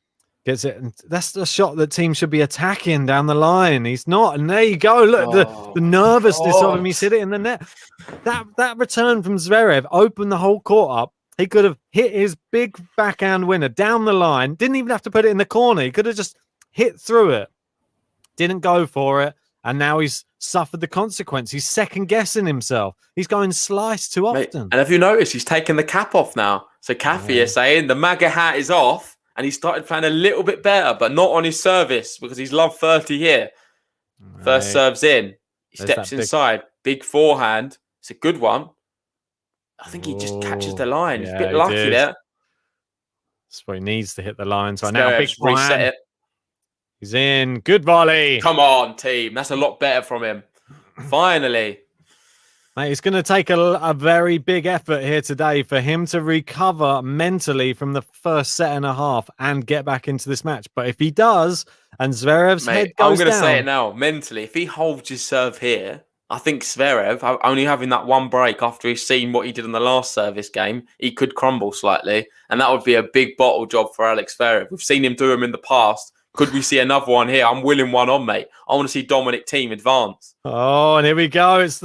Gets it. And that's the shot that Thiem should be attacking down the line. He's not. And there you go. Look, the nervousness of him. He's hit it in the net. That return from Zverev opened the whole court up. He could have hit his big backhand winner down the line. Didn't even have to put it in the corner. He could have just hit through it. Didn't go for it. And now he's suffered the consequence. He's second-guessing himself. He's going slice too often. And have you noticed he's taken the cap off now? So Kathy is saying the MAGA hat is off. And he started playing a little bit better, but not on his service because he's love 30 here. Right. First serve's in. He steps inside. Big forehand. It's a good one. I think he just catches the line. He's a bit lucky there. That's what he needs to hit the lines right now. Big reset it. He's in. Good volley. Come on, Thiem. That's a lot better from him. Finally. Mate, it's going to take a very big effort here today for him to recover mentally from the first set and a half and get back into this match. But if he does, and Zverev's head goes down... I'm going to say it now. Mentally, if he holds his serve here, I think Zverev, only having that one break after he's seen what he did in the last service game, he could crumble slightly. And that would be a big bottle job for Alex Zverev. We've seen him do them in the past. Could we see another one here? I'm willing one on, mate. I want to see Dominic Thiem advance. Oh, and here we go. It's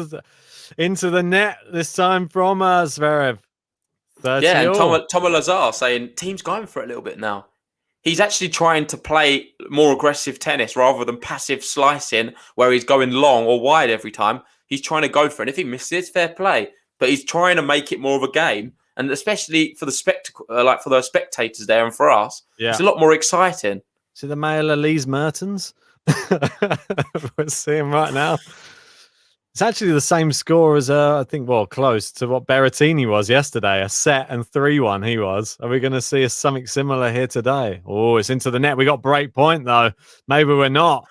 into the net this time from Zverev. 30 Yeah, and all. Thomas Lazar saying, Thiem's going for it a little bit now. He's actually trying to play more aggressive tennis rather than passive slicing where he's going long or wide every time. He's trying to go for it. And if he misses, fair play. But he's trying to make it more of a game. And especially for the spectacle, like for the spectators there and for us, it's a lot more exciting. See the male Elise Mertens? We're seeing right now. It's actually the same score as, I think, close to what Berrettini was yesterday. A set and 3-1 he was. Are we going to see something similar here today? Oh, it's into the net. We got break point, though. Maybe we're not.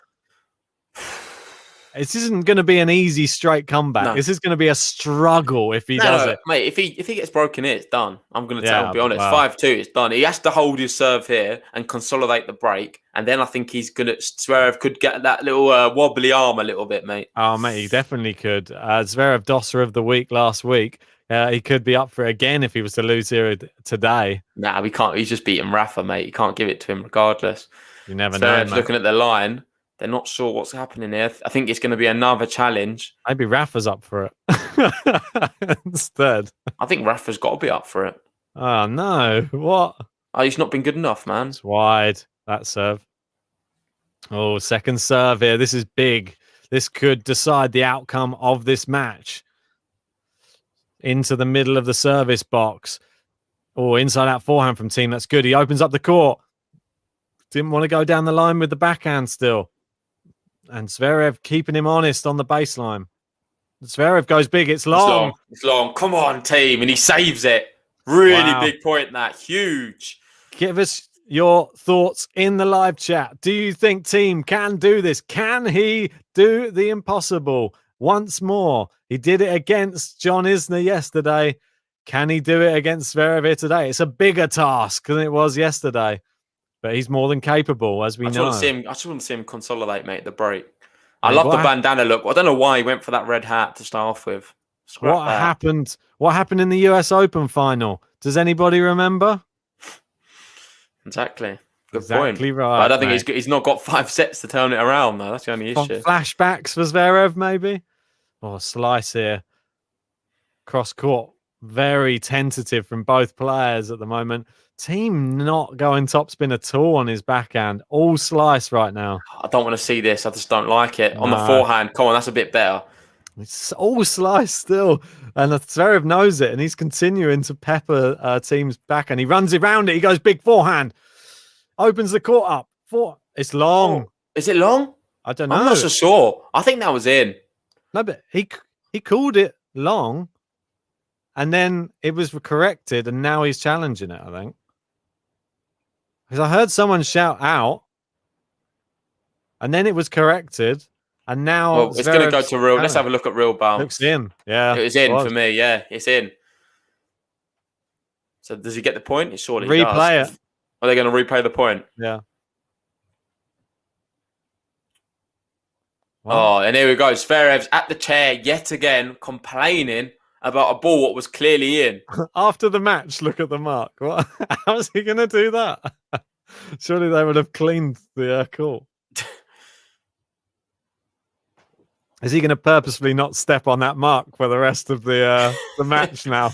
This isn't going to be an easy straight comeback. No. This is going to be a struggle if he does it. Mate, if he gets broken here, it's done. I'm going to be honest. 5-2, it's done. He has to hold his serve here and consolidate the break. And then I think he's going to... Zverev could get that little wobbly arm a little bit, mate. Oh, mate, he definitely could. Zverev Dosser of the week last week. He could be up for it again if he was to lose here today. Nah, we can't. He's just beaten Rafa, mate. You can't give it to him regardless. You never know, mate. Looking at the line... They're not sure what's happening here. I think it's going to be another challenge. Maybe Rafa's up for it instead. I think Rafa's got to be up for it. Oh, no. What? Oh, he's not been good enough, man. It's wide, that serve. Oh, second serve here. This is big. This could decide the outcome of this match. Into the middle of the service box. Oh, inside out forehand from Thiem. That's good. He opens up the court. Didn't want to go down the line with the backhand still. And Zverev keeping him honest on the baseline. Zverev goes big. It's long. It's long. Come on, Thiem. And he saves it. Really big point, that. Huge. Give us your thoughts in the live chat. Do you think Thiem can do this? Can he do the impossible once more? He did it against John Isner yesterday. Can he do it against Zverev here today? It's a bigger task than it was yesterday. But he's more than capable, as we know. I just want to see him consolidate, mate, the break. I love the bandana look. I don't know why he went for that red hat to start off with. What happened in the US Open final? Does anybody remember? Exactly. Good point. Right. But I don't think he's not got 5 sets to turn it around, though. That's the only issue. Flashbacks for Zverev, maybe? Oh, slice here. Cross court. Very tentative from both players at the moment. Thiem not going topspin at all on his backhand. All slice right now. I don't want to see this. I just don't like it. On the forehand, come on, that's a bit better. It's all slice still. And Zverev knows it, and he's continuing to pepper Thiem's backhand. He runs around it. He goes big forehand. Opens the court up. It's long. Oh, is it long? I don't know. I'm not so sure. I think that was in. No, but he called it long, and then it was corrected, and now he's challenging it, I think. Because I heard someone shout out, and then it was corrected, and now it's going to go to real. Let's have a look at real bounce. Looks in, yeah. It was in for me, yeah. It's in. So does he get the point? It surely does. Replay it. Are they going to replay the point? Yeah. Wow. Oh, and here we go. Zverev's at the chair yet again, complaining about a ball what was clearly in. After the match, look at the mark. What? How's he going to do that? Surely they would have cleaned the court. Is he going to purposefully not step on that mark for the rest of the match now?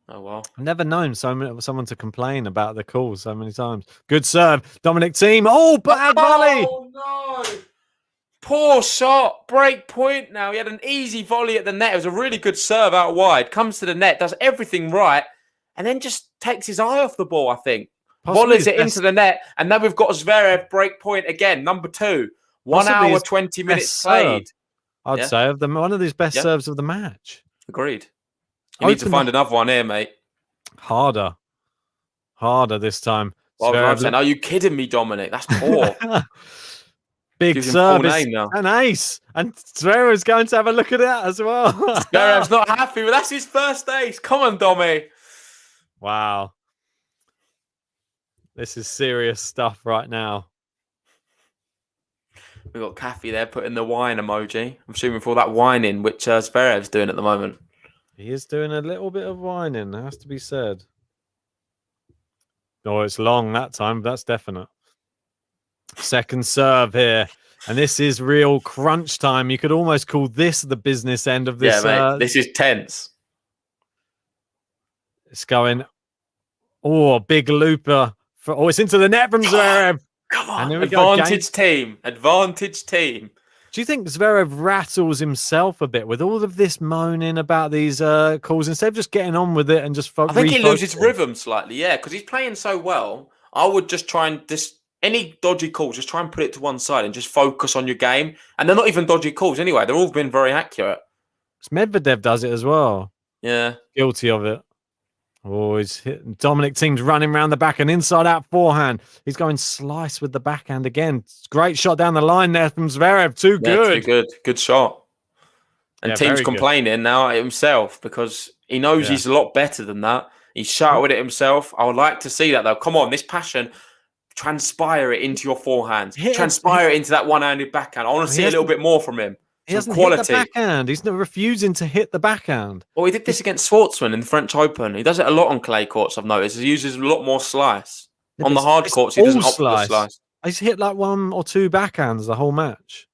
Oh, well. I've never known someone to complain about the calls so many times. Good serve. Dominic Thiem. Oh, bad volley. Oh, no. Poor shot. Break point now. He had an easy volley at the net. It was a really good serve out wide. Comes to the net, does everything right, and then just takes his eye off the ball, I think. Volleys it into the net, and then we've got Zverev break point again, number 2. 1 hour, 20 minutes played. I'd say of one of these best serves of the match. Agreed. You need to find another one here, mate. Harder this time. Well, I'm saying, are you kidding me, Dominic? That's poor. Big service, an ace, and Zverev's going to have a look at that as well. Zverev's not happy, but that's his first ace. Come on, Dommy. Wow. This is serious stuff right now. We've got Kathy there putting the wine emoji. I'm assuming for all that whining, which Zverev's doing at the moment. He is doing a little bit of whining, has to be said. Oh, it's long that time. That's definite. Second serve here. And this is real crunch time. You could almost call this the business end of this. Yeah, mate. This is tense. It's going. Oh, big looper. It's into the net from Zverev. Come on. And here we Advantage team. Advantage team. Do you think Zverev rattles himself a bit with all of this moaning about these calls instead of just getting on with it and just I think he loses rhythm slightly, yeah, because he's playing so well. I would just try and any dodgy calls, just try and put it to one side and just focus on your game. And they're not even dodgy calls anyway. They've all been very accurate. Medvedev does it as well. Yeah. Guilty of it. Oh, he's hitting. Dominic Thiem's running around the back and inside out forehand. He's going slice with the backhand again. Great shot down the line there from Zverev. Too good. Too good. Good shot. And Thiem's complaining now at himself because he knows he's a lot better than that. He's shouted at himself. I would like to see that though. Come on, this passion. Transpire it into your forehand. Transpire it into that one-handed backhand. I want to see a little bit more from him. He doesn't hit the backhand. He's not refusing to hit the backhand. Well, he did this against Schwartzman in the French Open. He does it a lot on clay courts, I've noticed. He uses a lot more slice. On the hard courts, he doesn't opt for the slice. He's hit like 1 or 2 backhands the whole match.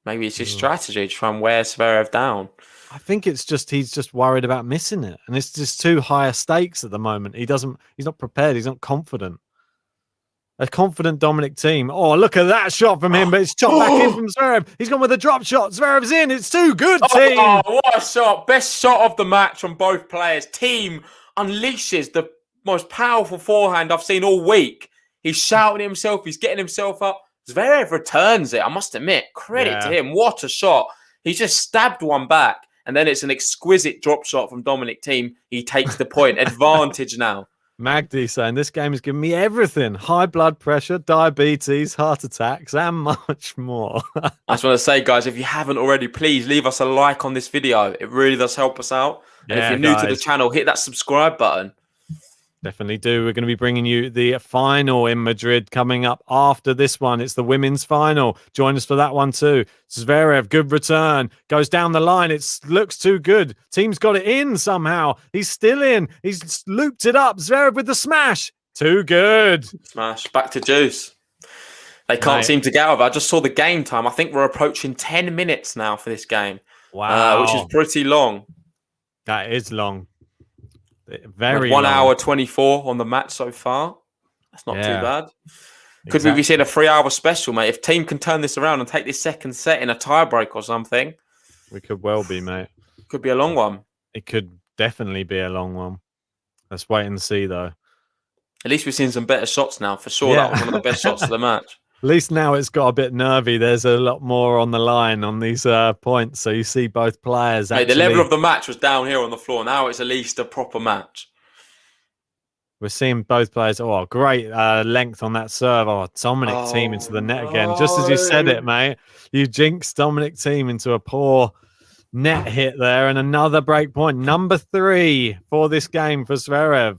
Maybe it's his strategy to try and wear Zverev down. I think it's just he's just worried about missing it. And it's just too high a stakes at the moment. He's not prepared. He's not confident. A confident Dominic Thiem. Oh, look at that shot from him, but it's chopped back in from Zverev. He's gone with a drop shot. Zverev's in. It's too good, Thiem. Oh, what a shot. Best shot of the match from both players. Thiem unleashes the most powerful forehand I've seen all week. He's shouting at himself. He's getting himself up. Zverev returns it. I must admit, credit to him. What a shot. He's just stabbed one back. And then it's an exquisite drop shot from Dominic Thiem. He takes the point. Advantage now. Magdi saying, this game has given me everything. High blood pressure, diabetes, heart attacks, and much more. I just want to say, guys, if you haven't already, please leave us a like on this video. It really does help us out. And if you're new to the channel, hit that subscribe button. Definitely do. We're going to be bringing you the final in Madrid coming up after this one. It's the women's final. Join us for that one too. Zverev, good return. Goes down the line. It looks too good. Team's got it in somehow. He's still in. He's looped it up. Zverev with the smash. Too good. Smash. Back to juice. They can't seem to get out of it. I just saw the game time. I think we're approaching 10 minutes now for this game. Wow. Which is pretty long. That is long. Very 1 hour 24 on the match so far. That's not too bad. Could we be seeing a 3-hour special, mate? If Thiem can turn this around and take this second set in a tiebreak or something, we could well be, mate. Could be a long one. It could definitely be a long one. Let's wait and see, though. At least we've seen some better shots now. For sure, that was one of the best shots of the match. At least now it's got a bit nervy. There's a lot more on the line on these points. So you see both players. Mate, the level of the match was down here on the floor. Now it's at least a proper match. We're seeing both players. Oh, great length on that serve. Oh, Dominic Thiem into the net again. Just as you said it, mate. You jinxed Dominic Thiem into a poor net hit there. And another break point. Number 3 for this game for Zverev.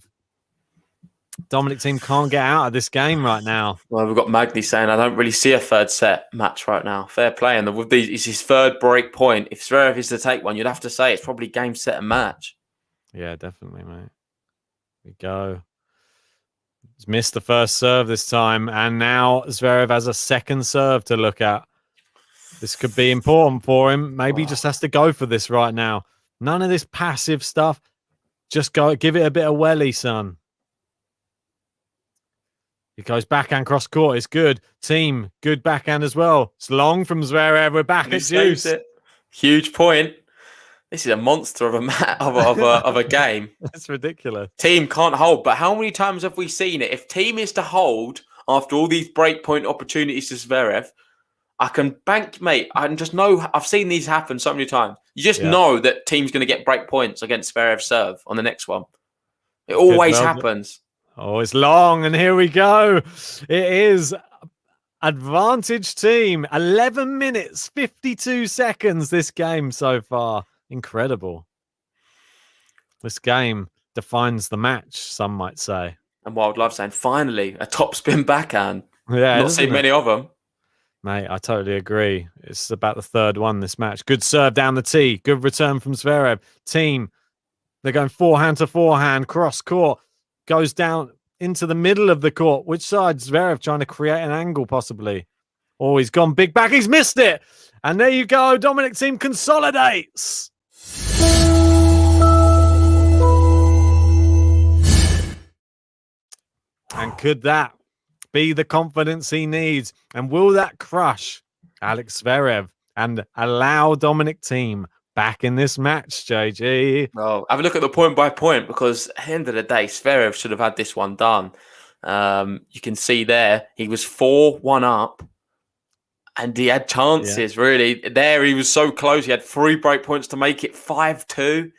Dominic Thiem can't get out of this game right now. Well, we've got Magdi saying, I don't really see a third set match right now. Fair play. And with these, it's his third break point. If Zverev is to take one, you'd have to say it's probably game, set, and match. Yeah, definitely, mate. Here we go. He's missed the first serve this time. And now Zverev has a second serve to look at. This could be important for him. Maybe he just has to go for this right now. None of this passive stuff. Just go, give it a bit of welly, son. He goes backhand cross court. It's good. Thiem, good backhand as well. It's long from Zverev. We're back at juice. Huge point. This is a monster of a game. It's ridiculous. Thiem can't hold. But how many times have we seen it? If Thiem is to hold after all these breakpoint opportunities to Zverev, I can bank, mate. I just know. I've seen these happen so many times. You just know that Thiem's going to get break points against Zverev's serve on the next one. It always happens. Oh, it's long, and here we go. It is advantage Thiem. 11 minutes, 52 seconds this game so far. Incredible. This game defines the match, some might say. And Wild Love saying, finally, a top spin backhand. Yeah, not seen many of them. Mate, I totally agree. It's about the third one this match. Good serve down the tee. Good return from Zverev. Thiem, they're going forehand to forehand. Cross court. Goes down into the middle of the court. Which side? Zverev trying to create an angle possibly. Oh, he's gone big back. He's missed it. And there you go. Dominic Thiem consolidates. And could that be the confidence he needs? And will that crush Alex Zverev and allow Dominic Thiem back in this match, JG? Well, have a look at the point by point, because at the end of the day, Zverev should have had this one done. You can see there, he was 4-1 up and he had chances, really. There, he was so close. He had 3 break points to make it 5-2.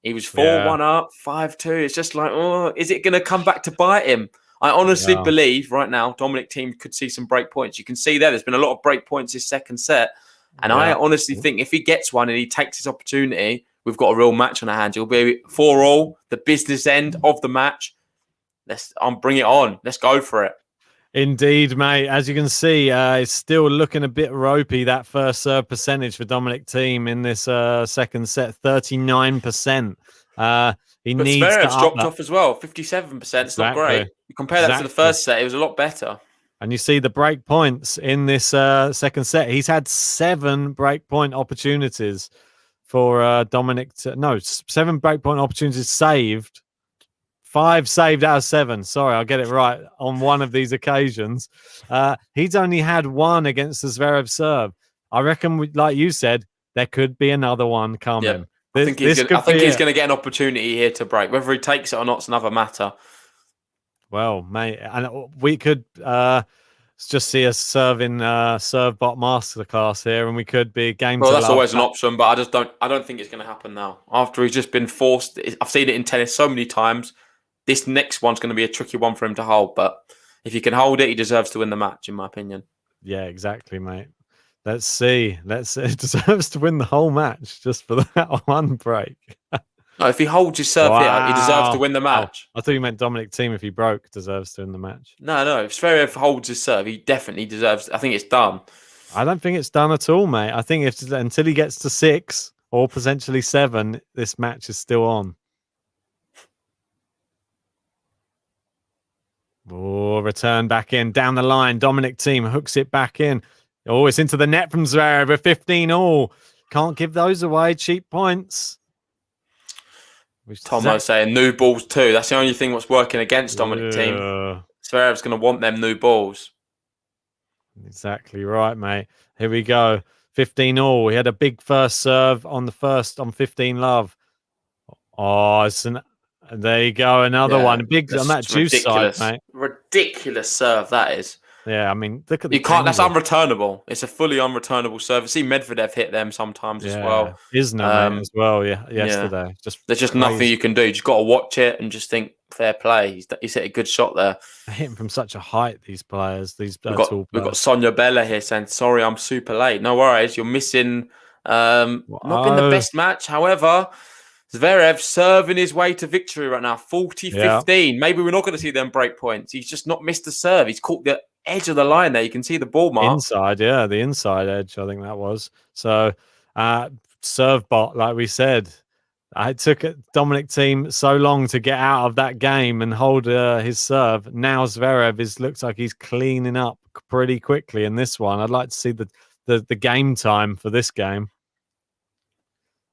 He was 4-1 up, 5-2. It's just like, oh, is it going to come back to bite him? I honestly believe right now Dominic Thiem could see some break points. You can see there's been a lot of break points this second set. And I honestly think if he gets one and he takes his opportunity, we've got a real match on our hands. It'll be 4-all, the business end of the match. Let's bring it on. Let's go for it. Indeed, mate. As you can see, it's still looking a bit ropey, that first serve percentage for Dominic Thiem in this second set, 39%. But needs Zverev's dropped off as well, 57%. It's not great. You compare that to the first set, it was a lot better. And you see the break points in this second set. He's had 7 break point opportunities for Dominic. 7 break point opportunities saved. 5 saved out of 7. Sorry, I'll get it right on one of these occasions. He's only had 1 against the Zverev serve. I reckon, like you said, there could be another one coming. Yep. I think he's going to get an opportunity here to break. Whether he takes it or not is another matter. Well, mate, and we could just see us serving serve bot masterclass here, and we could be game. Well, that's always an option, but I don't think it's going to happen now. After he's just been forced, I've seen it in tennis so many times. This next one's going to be a tricky one for him to hold, but if he can hold it, he deserves to win the match, in my opinion. Yeah, exactly, mate. Let's see. It deserves to win the whole match just for that one break. No, if he holds his serve here, he deserves to win the match. I thought you meant Dominic Thiem, if he broke, deserves to win the match. No. If Zverev holds his serve, he definitely deserves. I think it's done. I don't think it's done at all, mate. I think until he gets to 6 or potentially 7, this match is still on. Oh, return back in, down the line. Dominic Thiem hooks it back in. Oh, it's into the net from Zverev, a 15-all. Can't give those away, cheap points. Tomo saying new balls too. That's the only thing what's working against Dominic Thiem. Zverev's going to want them new balls. Exactly right, mate. Here we go. 15-all. We had a big first serve on 15 love. Oh, there you go. Another one. Big on that juice side, mate. Ridiculous serve, that is. Yeah, I mean, look at that's unreturnable. It's a fully unreturnable serve. I see Medvedev hit them sometimes as well. Isner as well, yesterday. There's just nothing you can do. You just got to watch it and just think, fair play. He's hit a good shot there. They're hitting from such a height, these players. We've got Sonia Bella here saying, sorry, I'm super late. No worries. You're missing not been the best match. However, Zverev serving his way to victory right now, 40-15. Yeah. Maybe we're not going to see them break points. He's just not missed the serve. He's caught the edge of the line there. You can see the ball mark. The inside edge, I think that was. So, serve bot, like we said. It took Dominic Thiem so long to get out of that game and hold his serve. Now Zverev looks like he's cleaning up pretty quickly in this one. I'd like to see the game time for this game.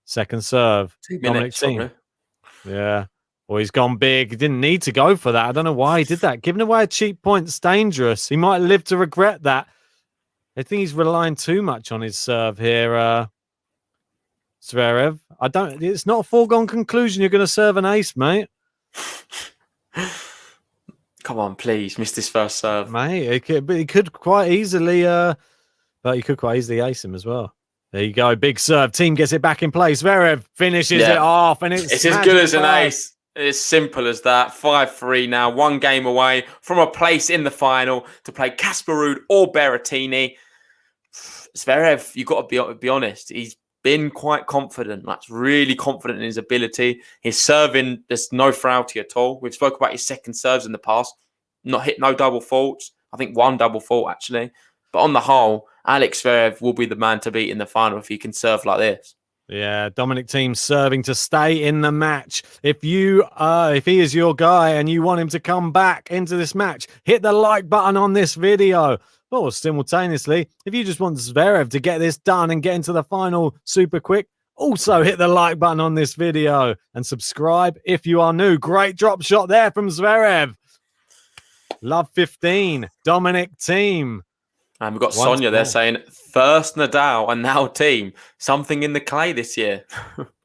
Second serve. 2 minutes, Dominic Thiem. Yeah. Well, he's gone big. He didn't need to go for that. I don't know why he did that. Giving away a cheap point's dangerous. He might live to regret that. I think he's relying too much on his serve here, Zverev. It's not a foregone conclusion you're going to serve an ace, mate. Come on, please. Missed his first serve. Mate, he could quite easily ace him as well. There you go. Big serve. Thiem gets it back in play. Zverev finishes it off. And it's as good as an ace. It's simple as that. 5-3 now. 1 game away from a place in the final to play Casper Ruud or Berrettini. Zverev, you've got to be honest. He's been quite confident. Really confident in his ability. His serving, there's no frailty at all. We've spoken about his second serves in the past. Not hit no double faults. I think 1 double fault, actually. But on the whole, Alex Zverev will be the man to beat in the final if he can serve like this. Yeah, Dominic Thiem serving to stay in the match. If he is your guy and you want him to come back into this match, hit the like button on this video. Or simultaneously, if you just want Zverev to get this done and get into the final super quick, also hit the like button on this video and subscribe if you are new. Great drop shot there from Zverev. Love 15, Dominic Thiem. And we've got Sonia there saying, first Nadal and now Thiem. Something in the clay this year.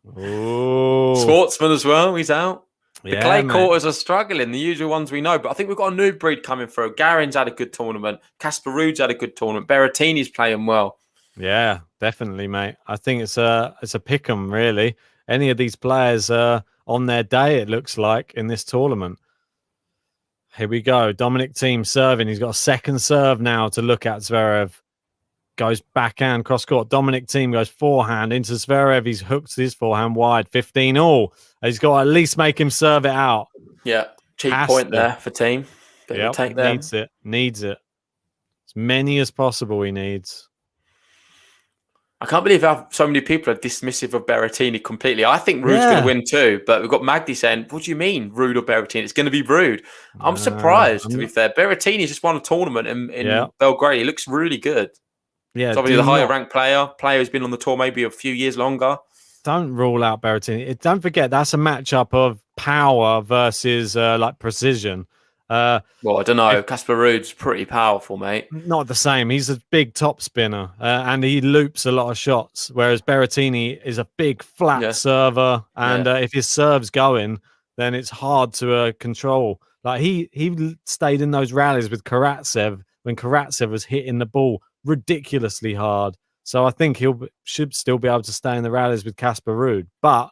Sportsman as well, he's out. The clay quarters are struggling, the usual ones we know. But I think we've got a new breed coming through. Garin's had a good tournament. Casper Ruud's had a good tournament. Berrettini's playing well. Yeah, definitely, mate. I think it's a pick 'em, really. Any of these players on their day, it looks like, in this tournament. Here we go. Dominic Thiem serving. He's got a second serve now to look at. Zverev goes backhand, cross court. Dominic Thiem goes forehand into Zverev. He's hooked his forehand wide. 15 all. He's got to at least make him serve it out. Yeah. Cheap point there for Thiem. Yeah, needs it. As many as possible he needs. I can't believe how so many people are dismissive of Berrettini completely. I think Ruud's going to win too, but we've got Magdi saying, what do you mean, Ruud or Berrettini? It's going to be Ruud. I'm surprised, to be fair. Berrettini just won a tournament in Belgrade. He looks really good. Yeah, it's obviously the higher ranked player who's been on the tour maybe a few years longer. Don't rule out Berrettini. Don't forget, that's a matchup of power versus like precision. Well, I don't know. Casper Ruud's pretty powerful, mate. Not the same. He's a big top spinner and he loops a lot of shots, whereas Berrettini is a big flat server. And if his serve's going, then it's hard to control. Like he stayed in those rallies with Karatsev when Karatsev was hitting the ball ridiculously hard. So I think should still be able to stay in the rallies with Casper Ruud. But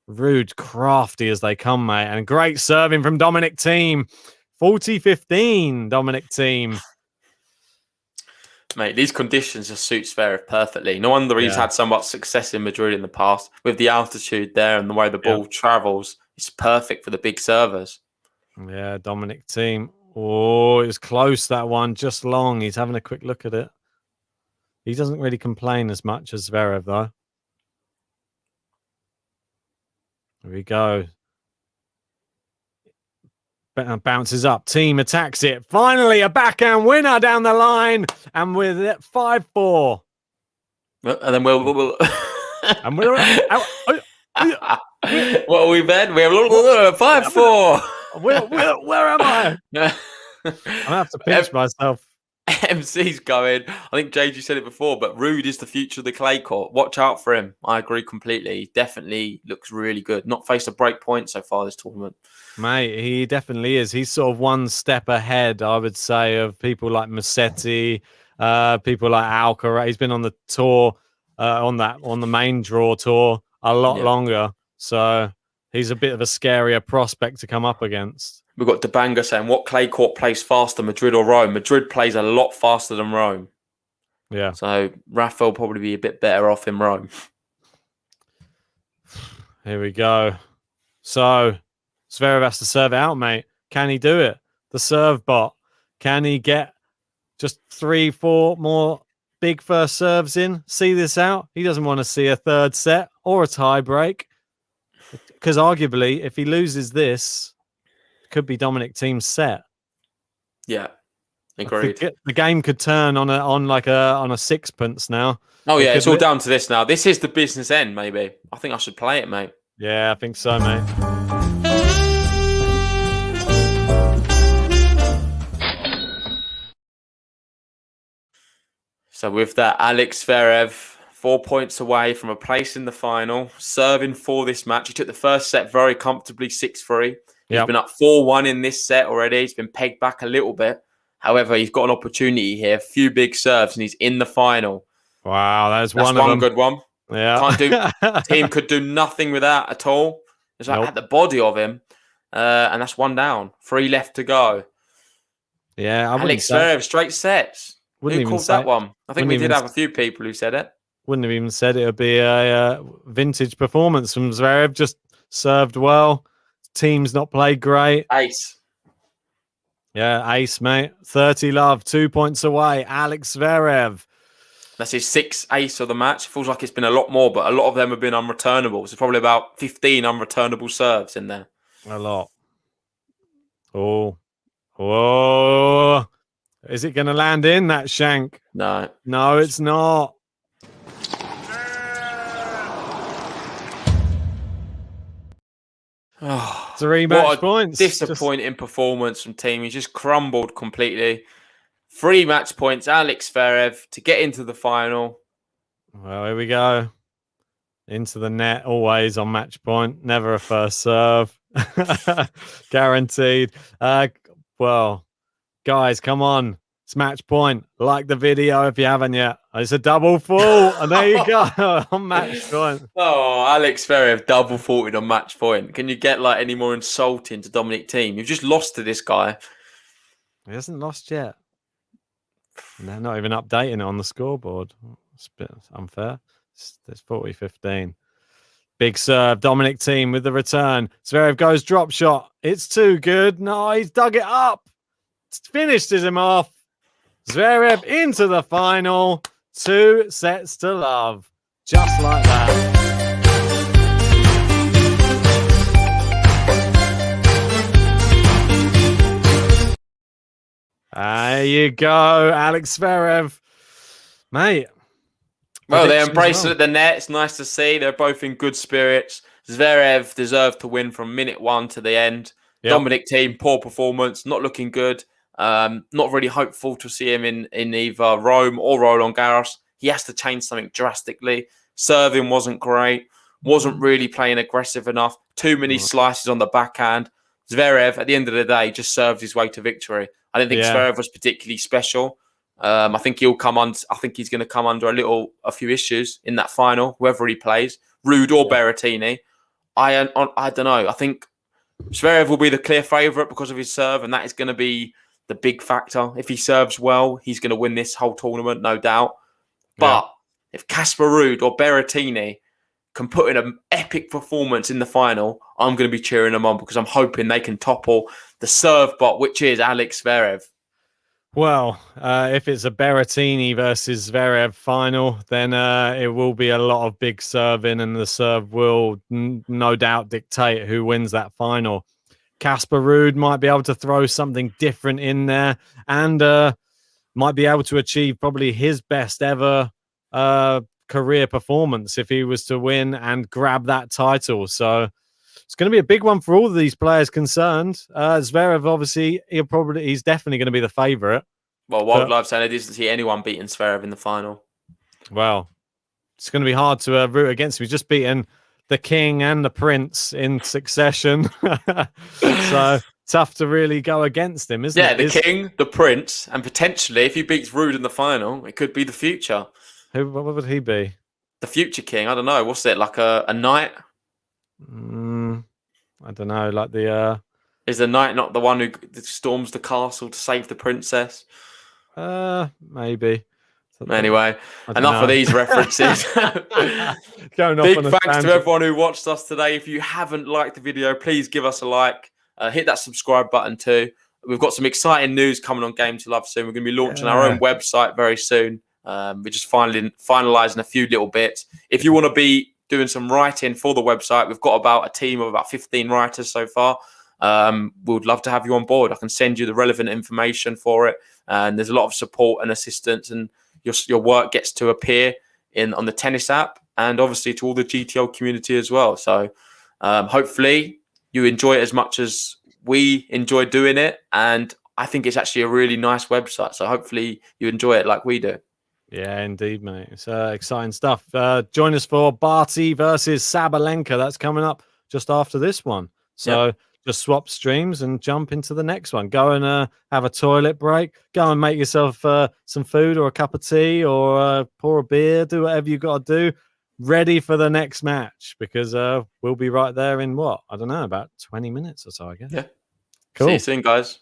Ruud crafty as they come, mate. And great serving from Dominic Thiem. 40-15, Dominic Thiem. Mate, these conditions just suit Zverev perfectly. No wonder he's had so much success in Madrid in the past. With the altitude there and the way the ball travels, it's perfect for the big servers. Yeah, Dominic Thiem. Oh, it was close, that one. Just long. He's having a quick look at it. He doesn't really complain as much as Zverev, though. Here we go. Bounces up. Thiem attacks it. Finally, a backhand winner down the line. And with it, 5-4. And then we'll and we're what are we, Ben? We're 5-4. Where am I? I'm going to have to pinch myself. MC's going. I think JG said it before, but Ruud is the future of the clay court. Watch out for him. I agree completely. He definitely looks really good. Not faced a break point so far this tournament. Mate, he definitely is. He's sort of one step ahead, I would say, of people like Musetti, people like Alcaraz. He's been on the tour, on the main draw tour a lot longer. So he's a bit of a scarier prospect to come up against. We've got Debanga saying, what clay court plays faster, Madrid or Rome? Madrid plays a lot faster than Rome. Yeah. So Rafa will probably be a bit better off in Rome. Here we go. So Zverev has to serve it out, mate. Can he do it? The serve bot. Can he get just 3-4 more big first serves in? See this out? He doesn't want to see a third set or a tie break. Because arguably, if he loses this, could be Dominic Thiem's set. Yeah, agreed. The game could turn on a sixpence now. Oh yeah, it's all down to this now. This is the business end, maybe. I think I should play it, mate. Yeah, I think so, mate. So with that, Alex Zverev, 4 points away from a place in the final, serving for this match. He took the first set very comfortably, 6-3. He's been up 4-1 in this set already. He's been pegged back a little bit. However, he's got an opportunity here. A few big serves, and he's in the final. Wow, that's one good one. Yeah, Thiem could do nothing with that at all. It's like at the body of him, and that's one down. 3 left to go. Yeah, Alex Zverev, straight sets. Who called that one? I think we did have a few people who said it. Wouldn't have even said it would be a vintage performance from Zverev. Just served well. Team's not played great. Ace. Yeah, ace, mate. 30 love, 2 points away. Alex Zverev. That's his 6th ace of the match. Feels like it's been a lot more, but a lot of them have been unreturnables. There's probably about 15 unreturnable serves in there. A lot. Oh. Oh. Is it going to land in that shank? No. No, it's not. 3 match points. Disappointing performance from Thiem. He just crumbled completely. 3 match points, Alex Zverev, to get into the final. Well, here we go. Into the net, always on match point. Never a first serve. Guaranteed. Well, guys, come on. It's match point. Like the video if you haven't yet. It's a double full. And there you go on match point. Oh, Alex Zverev double faulted on match point. Can you get like any more insulting to Dominic Thiem? You've just lost to this guy. He hasn't lost yet. And they're not even updating it on the scoreboard. It's a bit unfair. It's 40-15. Big serve. Dominic Thiem with the return. Zverev goes drop shot. It's too good. No, he's dug it up. Finished him off. Zverev into the final. 2 sets to love. Just like that. There you go, Alex Zverev. Mate. Well, they embraced it at the net. It's nice to see. They're both in good spirits. Zverev deserved to win from minute 1 to the end. Yep. Dominic Thiem, poor performance, not looking good. Not really hopeful to see him in either Rome or Roland Garros. He has to change something drastically. Serving wasn't great. Wasn't really playing aggressive enough. Too many slices on the backhand. Zverev, at the end of the day, just served his way to victory. I didn't think Zverev was particularly special. I think he'll come on. I think he's going to come under a few issues in that final, whoever he plays, Ruud or Berrettini. I don't know. I think Zverev will be the clear favourite because of his serve, and that is going to be the big factor. If he serves well, he's going to win this whole tournament, no doubt. But if Casper Ruud or Berrettini can put in an epic performance in the final, I'm going to be cheering them on because I'm hoping they can topple the serve bot, which is Alex Zverev. Well, if it's a Berrettini versus Zverev final, then it will be a lot of big serving, and the serve will no doubt dictate who wins that final. Casper Ruud might be able to throw something different in there, and might be able to achieve probably his best ever career performance if he was to win and grab that title. So it's going to be a big one for all of these players concerned. Zverev, obviously, he's definitely going to be the favourite. Well, Wildlife saying it doesn't see anyone beating Zverev in the final. Well, it's going to be hard to root against him. He's just beaten the king and the prince in succession. So tough to really go against him, isn't it? Yeah, the king, the prince, and potentially, if he beats Ruud in the final, it could be the future. What would he be? The future king. I don't know. What's it, like a knight? I don't know. Like the... Is the knight not the one who storms the castle to save the princess? Maybe. Anyway, enough of these references. Big thanks to everyone who watched us today. If you haven't liked the video, please give us a like. Hit that subscribe button too. We've got some exciting news coming on Game to Love soon. We're going to be launching our own website very soon. We're just finalising a few little bits. If you want to be doing some writing for the website, we've got about a team of about 15 writers so far. We would love to have you on board. I can send you the relevant information for it. And there's a lot of support and assistance, and your work gets to appear on the tennis app and obviously to all the GTL community as well. So hopefully you enjoy it as much as we enjoy doing it. And I think it's actually a really nice website. So hopefully you enjoy it like we do. Yeah, indeed, mate. It's exciting stuff. Join us for Barty versus Sabalenka. That's coming up just after this one. So just swap streams and jump into the next one. Go and have a toilet break. Go and make yourself some food or a cup of tea or pour a beer. Do whatever you've got to do. Ready for the next match because we'll be right there in what? I don't know, about 20 minutes or so, I guess. Yeah. Cool. See you soon, guys.